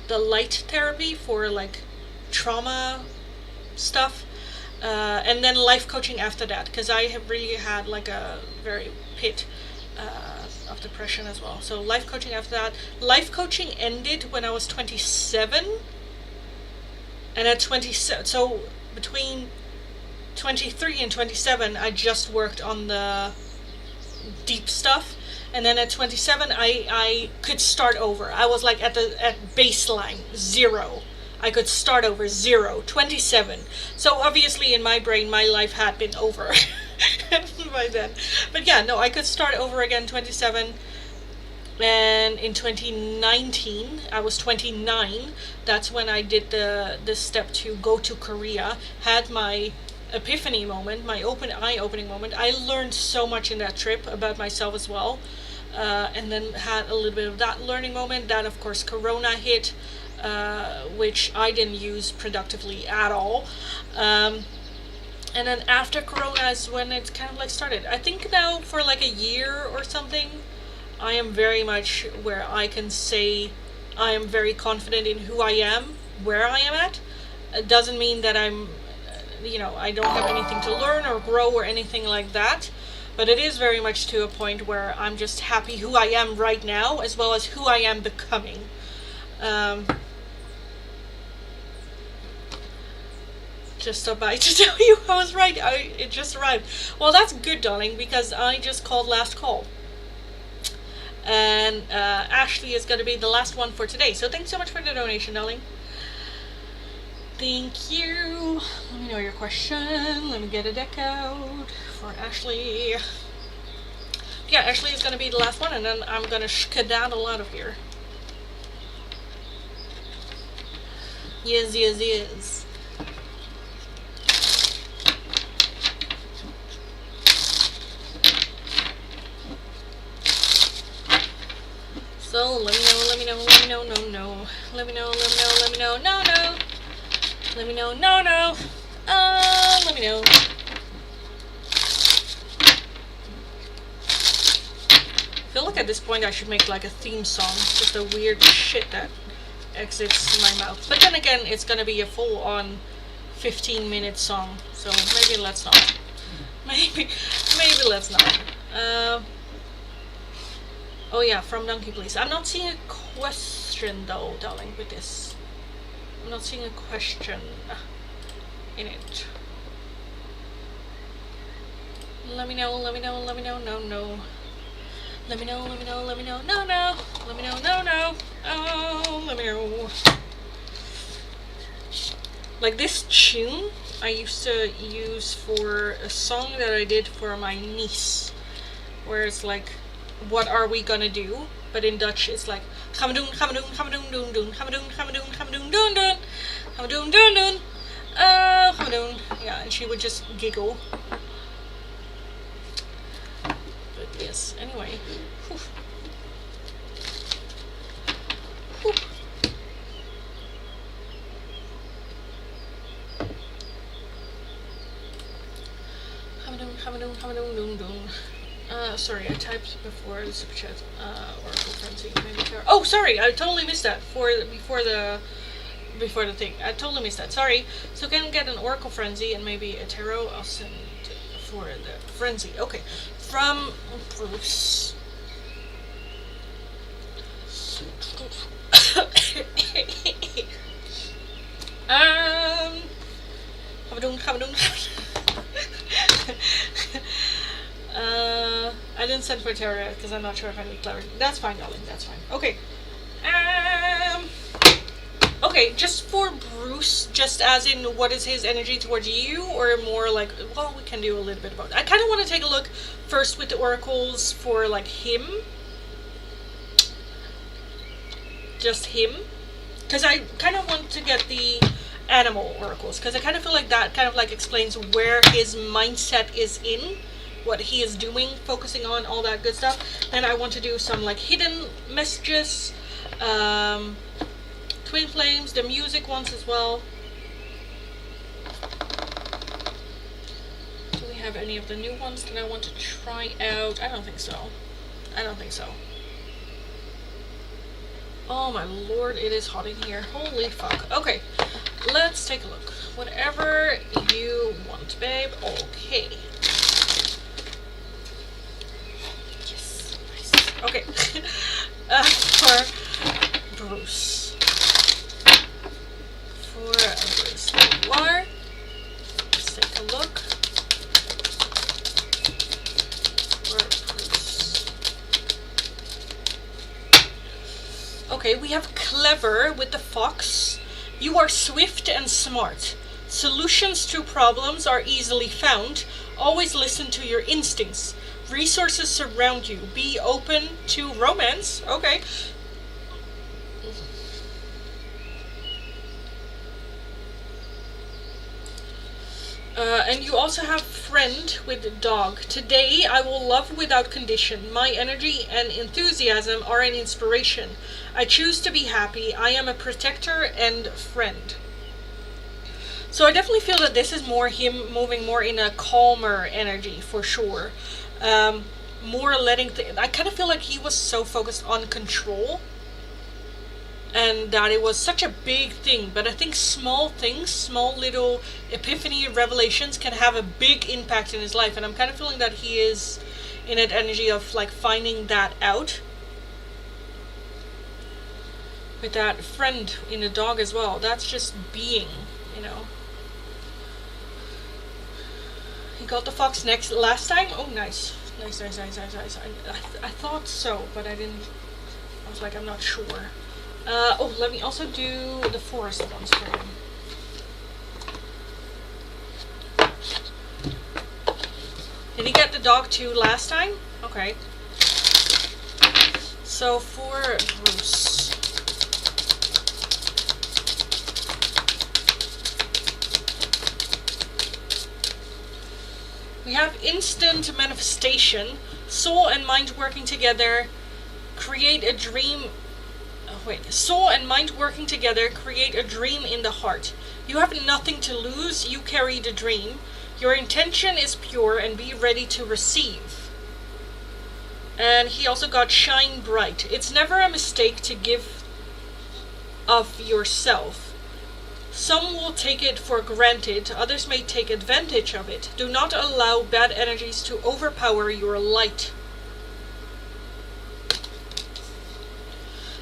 The light therapy for like trauma stuff. and then life coaching after that, because I have really had like a very pit of depression as well. So life coaching after that. Life coaching ended when I was 27, and at 27, so between 23 and 27, I just worked on the deep stuff. And then at 27, I could start over. I was like at baseline, 0. I could start over, 0, 27. So obviously in my brain, my life had been over by then. But yeah, no, I could start over again, 27. And in 2019, I was 29. That's when I did the step to go to Korea. Had my epiphany moment, my eye-opening moment. I learned so much in that trip about myself as well. And then had a little bit of that learning moment. That, of course, Corona hit, which I didn't use productively at all. And then after Corona is when it kind of like started. I think now for like a year or something, I am very much where I can say I am very confident in who I am, where I am at. It doesn't mean that I'm, I don't have anything to learn or grow or anything like that. But it is very much to a point where I'm just happy who I am right now, as well as who I am becoming. Just stopped by to tell you I was right. It just arrived. Well, that's good, darling, because I just called last call. And Ashley is going to be the last one for today. So thanks so much for the donation, darling. Thank you. Let me know your question. Let me get a deck out for Ashley. Yeah, Ashley is going to be the last one, and then I'm going to skedaddle out of here. Yes, yes, yes. So let me know, let me know, let me know, no, no. Let me know, let me know, let me know, no, no. Let me know, no, no. Let me know. I feel like at this point I should make like a theme song. Just the weird shit that exits my mouth. But then again, it's gonna be a full-on 15-minute song. So maybe let's not. Maybe let's not. Oh yeah, from Donkey Please. I'm not seeing a question though, darling, with this. I'm not seeing a question in it. Let me know, let me know, let me know, no, no. Let me know, let me know, let me know, no, no. Let me know, no, no. Oh, let me know. Like this tune, I used to use for a song that I did for my niece. Where it's like, what are we gonna do? But in Dutch it's like Hamadoon, Hamadoon, Hamadoon, Doon, Doon, Hamadoon, Hamadoon, Hamadoon, Doon, Doon, Hamadoon, Doon, Doon, Hamadoon. Yeah, and she would just giggle. But yes, anyway. Whew. Whew. Hamadoon, Hamadoon, Hamadoon, Doon, Doon. Sorry, I typed before the super chat, Oracle Frenzy, maybe Tarot. Oh, sorry, I totally missed that before the thing. I totally missed that, sorry. So can I get an Oracle Frenzy and maybe a Tarot? I'll send for the Frenzy. Okay, from Bruce. I didn't send for Terra because I'm not sure if I need clarity. That's fine, darling. That's fine. Okay. Okay, just for Bruce, just as in what is his energy towards you, or more like, well, we can do a little bit about it. I kind of want to take a look first with the oracles for like him. Just him. Because I kind of want to get the animal oracles, because I kind of feel like that kind of like explains where his mindset is in, what he is doing, focusing on, all that good stuff. Then I want to do some like hidden messages, twin flames, the music ones as well. Do we have any of the new ones that I want to try out? I don't think so. I don't think so. Oh my lord, it is hot in here. Holy fuck. Okay, let's take a look. Whatever you want, babe. Okay. Yes. Nice. Okay. For Bruce. For Bruce. There you are. Let's take a look. For Bruce. Okay, we have clever with the fox. You are swift and smart. Solutions to problems are easily found. Always listen to your instincts. Resources surround you. Be open to romance. Okay. And you also have friend with dog. Today I will love without condition. My energy and enthusiasm are an inspiration. I choose to be happy. I am a protector and friend. So I definitely feel that this is more him moving more in a calmer energy for sure. More letting I kind of feel like he was so focused on control, and that it was such a big thing. But I think small things, small little epiphany revelations can have a big impact in his life, and I'm kind of feeling that he is in an energy of like finding that out. With that friend in the dog as well, that's just being, you know. He got the fox next last time. Oh, nice. Nice. I thought so, but I didn't. I was like, I'm not sure. Oh, let me also do the forest ones for him. Did he get the dog too last time? Okay. So for Bruce. We have instant manifestation. Soul and mind working together create a dream. Soul and mind working together create a dream in the heart. You have nothing to lose. You carry the dream. Your intention is pure and be ready to receive. And he also got shine bright. It's never a mistake to give of yourself. Some will take it for granted, others may take advantage of it. Do not allow bad energies to overpower your light.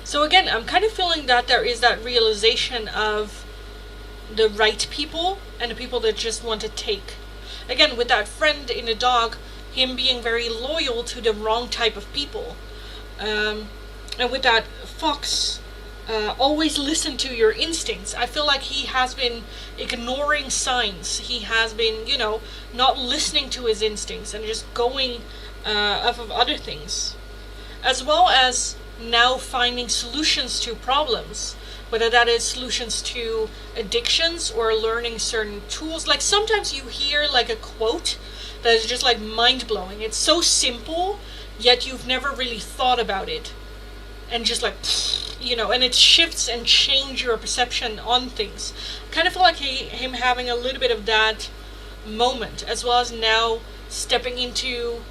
So again, I'm kind of feeling that there is that realization of the right people and the people that just want to take. Again, with that friend in the dog, him being very loyal to the wrong type of people. And with that fox, always listen to your instincts. I feel like he has been ignoring signs. He has been, you know, not listening to his instincts and just going off of other things. As well as now finding solutions to problems. Whether that is solutions to addictions or learning certain tools. Like sometimes you hear like a quote that is just like mind-blowing. It's so simple, yet you've never really thought about it. And just like, you know, and it shifts and changes your perception on things. Kind of feel like him having a little bit of that moment, as well as now stepping into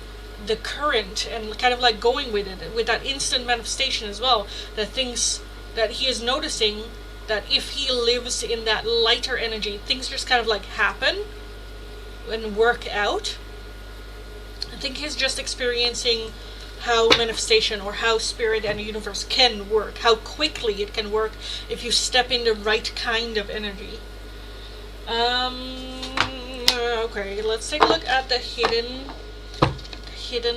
the current and kind of like going with it, with that instant manifestation as well. That things that he is noticing, that if he lives in that lighter energy, things just kind of like happen and work out. I think he's just experiencing how manifestation or how spirit and the universe can work, how quickly it can work if you step in the right kind of energy. Okay, let's take a look at the hidden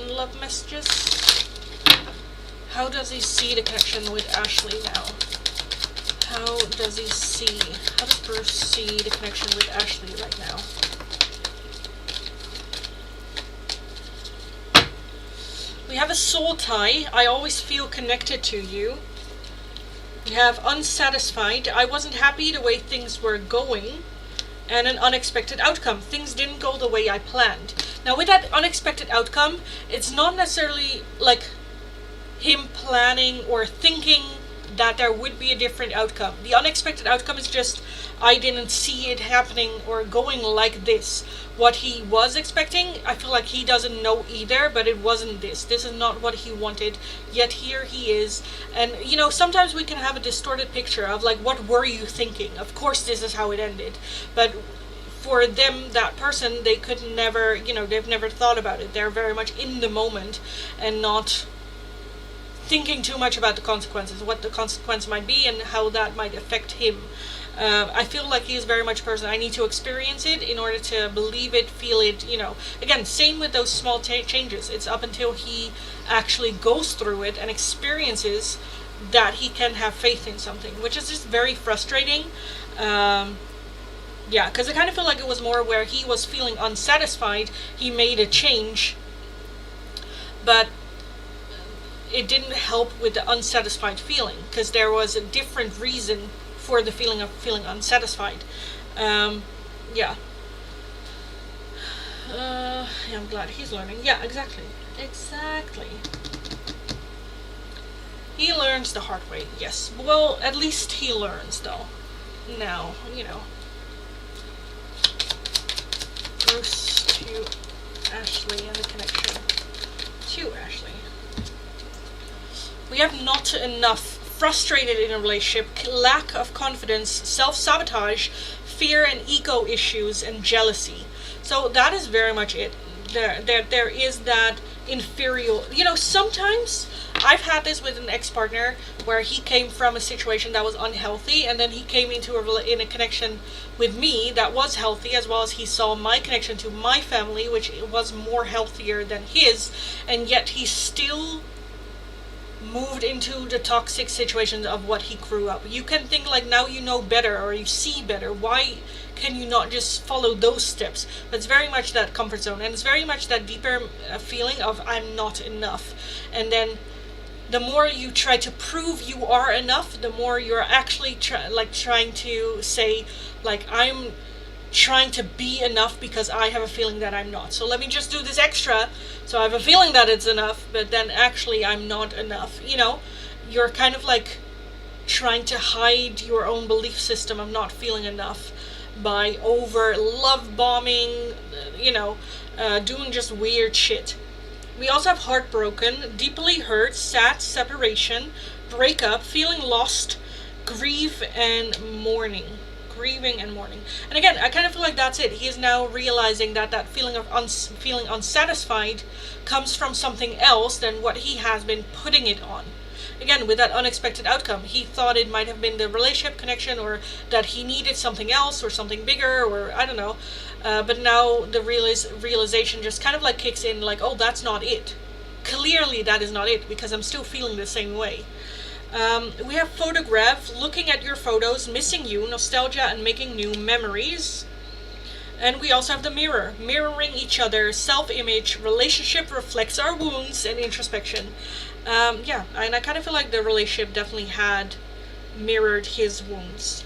love messages. How does he see the connection with Ashley now? How does Bruce see the connection with Ashley right now? We have a soul tie. I always feel connected to you. We have unsatisfied. I wasn't happy the way things were going. And an unexpected outcome. Things didn't go the way I planned. Now with that unexpected outcome, it's not necessarily like him planning or thinking that there would be a different outcome. The unexpected outcome is just, I didn't see it happening or going like this. What he was expecting, I feel like he doesn't know either, but it wasn't this. This is not what he wanted, yet here he is. And, you know, sometimes we can have a distorted picture of, like, what were you thinking? Of course this is how it ended. But for them, that person, they could never, you know, they've never thought about it. They're very much in the moment and not thinking too much about the consequences, what the consequence might be and how that might affect him. I feel like he is very much a person, I need to experience it in order to believe it, feel it, you know. Again, same with those small changes. It's up until he actually goes through it and experiences that he can have faith in something, which is just very frustrating. Yeah, because I kind of feel like it was more where he was feeling unsatisfied, he made a change, but it didn't help with the unsatisfied feeling, because there was a different reason for the feeling of feeling unsatisfied. Yeah. I'm glad he's learning. Yeah, exactly. Exactly. He learns the hard way, yes. Well, at least he learns, though. Now, you know. Bruce to Ashley and the connection to Ashley. We have not enough. Frustrated in a relationship, lack of confidence, self-sabotage, fear and ego issues, and jealousy. So that is very much it. There is that inferior, you know, sometimes I've had this with an ex-partner where he came from a situation that was unhealthy, and then he came into in a connection with me that was healthy, as well as he saw my connection to my family, which was more healthier than his, and yet he still moved into the toxic situations of what he grew up. You can think like, now you know better or you see better. Why can you not just follow those steps? But it's very much that comfort zone, and it's very much that deeper feeling of I'm not enough. And then the more you try to prove you are enough, the more you're actually trying to say, like, I'm trying to be enough because I have a feeling that I'm not. So let me just do this extra, so I have a feeling that it's enough, but then actually I'm not enough. You know, you're kind of like trying to hide your own belief system of not feeling enough by over love bombing, you know, doing just weird shit. We also have heartbroken, deeply hurt, sad separation, breakup, feeling lost, grief, and mourning. Grieving and mourning. And again, I kind of feel like that's it. He is now realizing that that feeling of feeling unsatisfied comes from something else than what he has been putting it on. Again, with that unexpected outcome, he thought it might have been the relationship connection, or that he needed something else or something bigger, or I don't know. But now the realization just kind of like kicks in, like, oh, that's not it. Clearly that is not it, because I'm still feeling the same way. We have photograph, looking at your photos, missing you, nostalgia, and making new memories. And we also have the mirror, mirroring each other, self-image, relationship reflects our wounds, and introspection. Yeah, and I kind of feel like the relationship definitely had mirrored his wounds,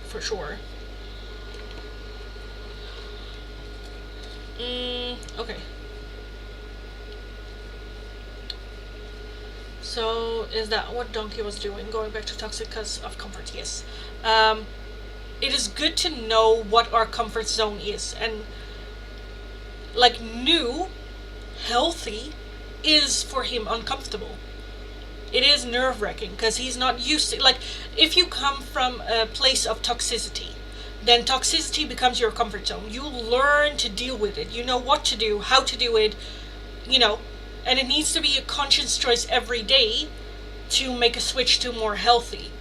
for sure. Okay. So, is that what Donkey was doing? Going back to toxic because of comfort, yes. It is good to know what our comfort zone is. And, like, new, healthy, is for him uncomfortable. It is nerve-wracking because he's not used to, like, if you come from a place of toxicity, then toxicity becomes your comfort zone. You learn to deal with it. You know what to do, how to do it, you know. And it needs to be a conscious choice every day to make a switch to more healthy.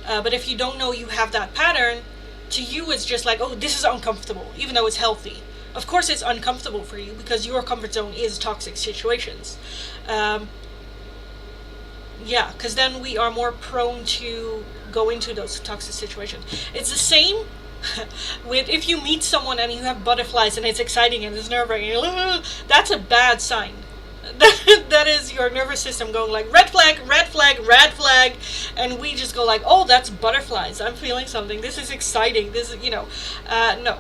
But if you don't know you have that pattern, to you it's just like, oh, this is uncomfortable, even though it's healthy. Of course it's uncomfortable for you because your comfort zone is toxic situations. Yeah, because then we are more prone to go into those toxic situations. It's the same with if you meet someone and you have butterflies and it's exciting and it's nerve-wracking. That's a bad sign. That is your nervous system going like red flag, red flag, red flag, and we just go like, oh, that's butterflies. I'm feeling something. This is exciting. This is, you know, no.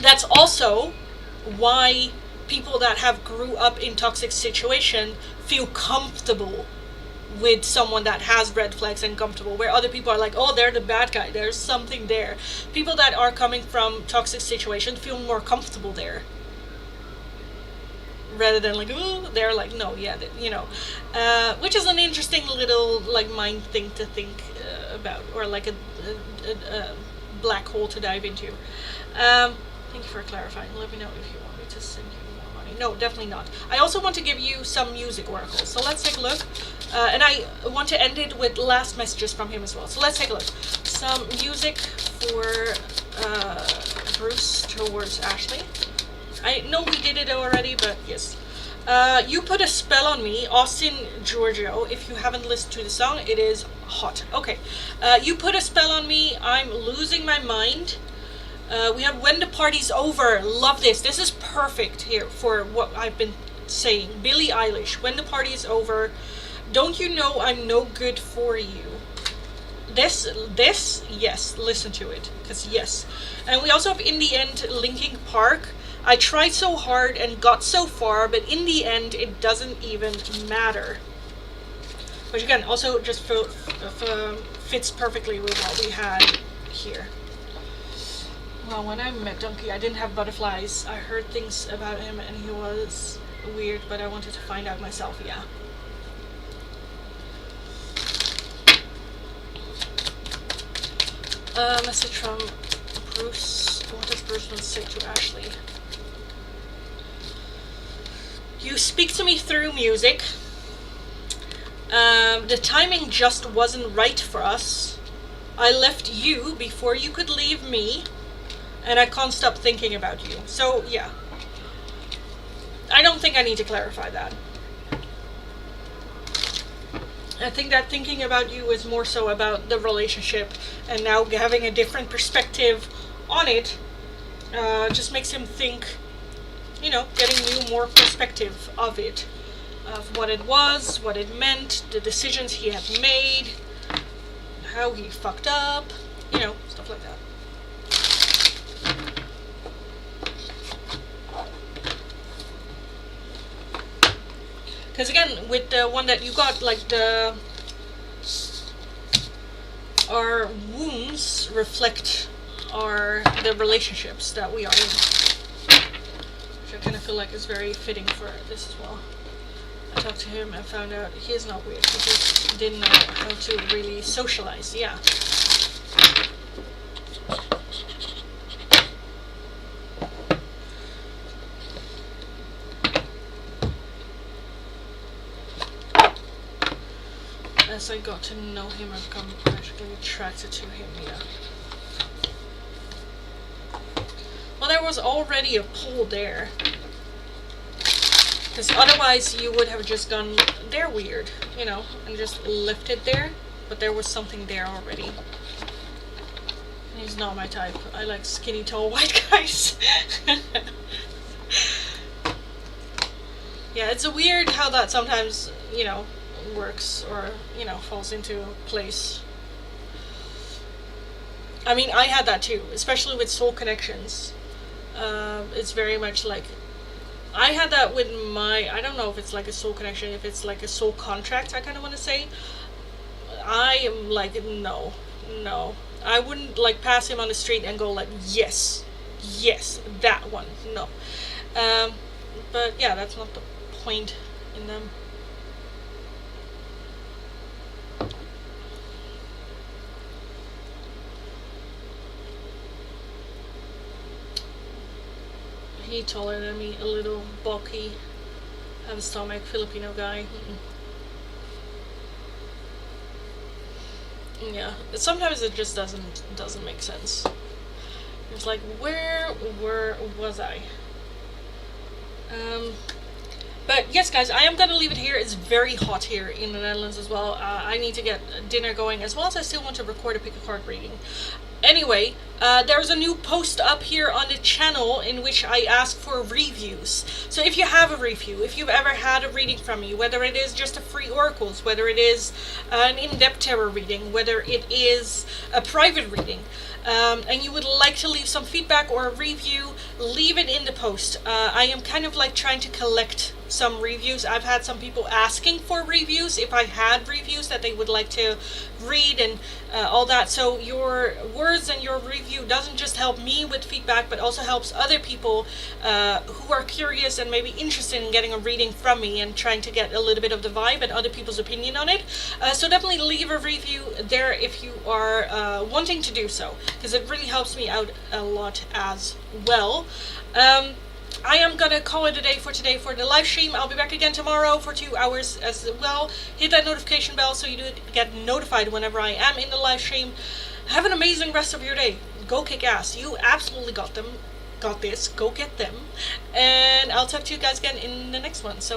That's also why people that have grew up in toxic situation feel comfortable with someone that has red flags and comfortable, where other people are like, oh, they're the bad guy, there's something there. People that are coming from toxic situations feel more comfortable there, rather than like, oh, they're like, no, yeah, you know, which is an interesting little like mind thing to think about, or like a black hole to dive into. Thank you for clarifying. Let me know if you want me to send you more money. No, definitely not. I also want to give you some music oracles, so let's take a look. And I want to end it with last messages from him as well. So let's take a look. Some music for Bruce towards Ashley. I know we did it already, but yes. You put a spell on me, Austin Giorgio. If you haven't listened to the song, it is hot. Okay. You put a spell on me, I'm losing my mind. We have When the Party's Over. Love this. This is perfect here for what I've been saying. Billie Eilish, When the Party is Over. Don't you know I'm no good for you? This, yes, listen to it, because yes. And we also have In the End, Linkin Park. I tried so hard and got so far, but in the end, it doesn't even matter. Which again, also just fits perfectly with what we had here. Well, when I met Donkey, I didn't have butterflies. I heard things about him and he was weird, but I wanted to find out myself, yeah. Message from Bruce. What does Bruce want to say to Ashley? You speak to me through music. The timing just wasn't right for us. I left you before you could leave me, and I can't stop thinking about you. So, yeah. I don't think I need to clarify that. I think that thinking about you is more so about the relationship, and now having a different perspective on it just makes him think, you know, getting new more perspective of it, of what it was, what it meant, the decisions he had made, how he fucked up, you know, stuff like that. Because again, with the one that you got, like our wounds reflect the relationships that we are in. Which I kind of feel like is very fitting for this as well. I talked to him and found out he is not weird. He just didn't know how to really socialize. Yeah. As I got to know him, I've become practically attracted to him, yeah. Well, there was already a pull there. Because otherwise you would have just gone, they're weird, you know, and just left it there. But there was something there already. He's not my type. I like skinny, tall, white guys. Yeah, it's a weird how that sometimes, you know, works, or, you know, falls into place. I mean, I had that too, especially with soul connections. It's very much like, I had that with my, I don't know if it's like a soul connection, if it's like a soul contract, I kind of want to say. I am like, no. I wouldn't like pass him on the street and go like, yes, that one, no. But yeah, that's not the point in them. He taller than me, a little bulky, have a stomach, Filipino guy. Yeah, sometimes it just doesn't make sense. It's like, where was I? But yes, guys, I am gonna leave it here. It's very hot here in the Netherlands as well. I need to get dinner going, as well as I still want to record a pick a card reading. Anyway, there's a new post up here on the channel in which I ask for reviews. So if you have a review, if you've ever had a reading from me, whether it is just a free oracles, whether it is an in-depth tarot reading, whether it is a private reading, and you would like to leave some feedback or a review, leave it in the post. I am kind of like trying to collect some reviews. I've had some people asking for reviews, if I had reviews that they would like to read and all that. So your words and your review doesn't just help me with feedback, but also helps other people who are curious and maybe interested in getting a reading from me and trying to get a little bit of the vibe and other people's opinion on it. So definitely leave a review there if you are wanting to do so, because it really helps me out a lot as well. I am gonna call it a day for today for the live stream. I'll be back again tomorrow for 2 hours as well. Hit that notification bell so you do get notified whenever I am in the live stream. Have an amazing rest of your day. Go kick ass. You absolutely got them. Got this. Go get them. And I'll talk to you guys again in the next one. So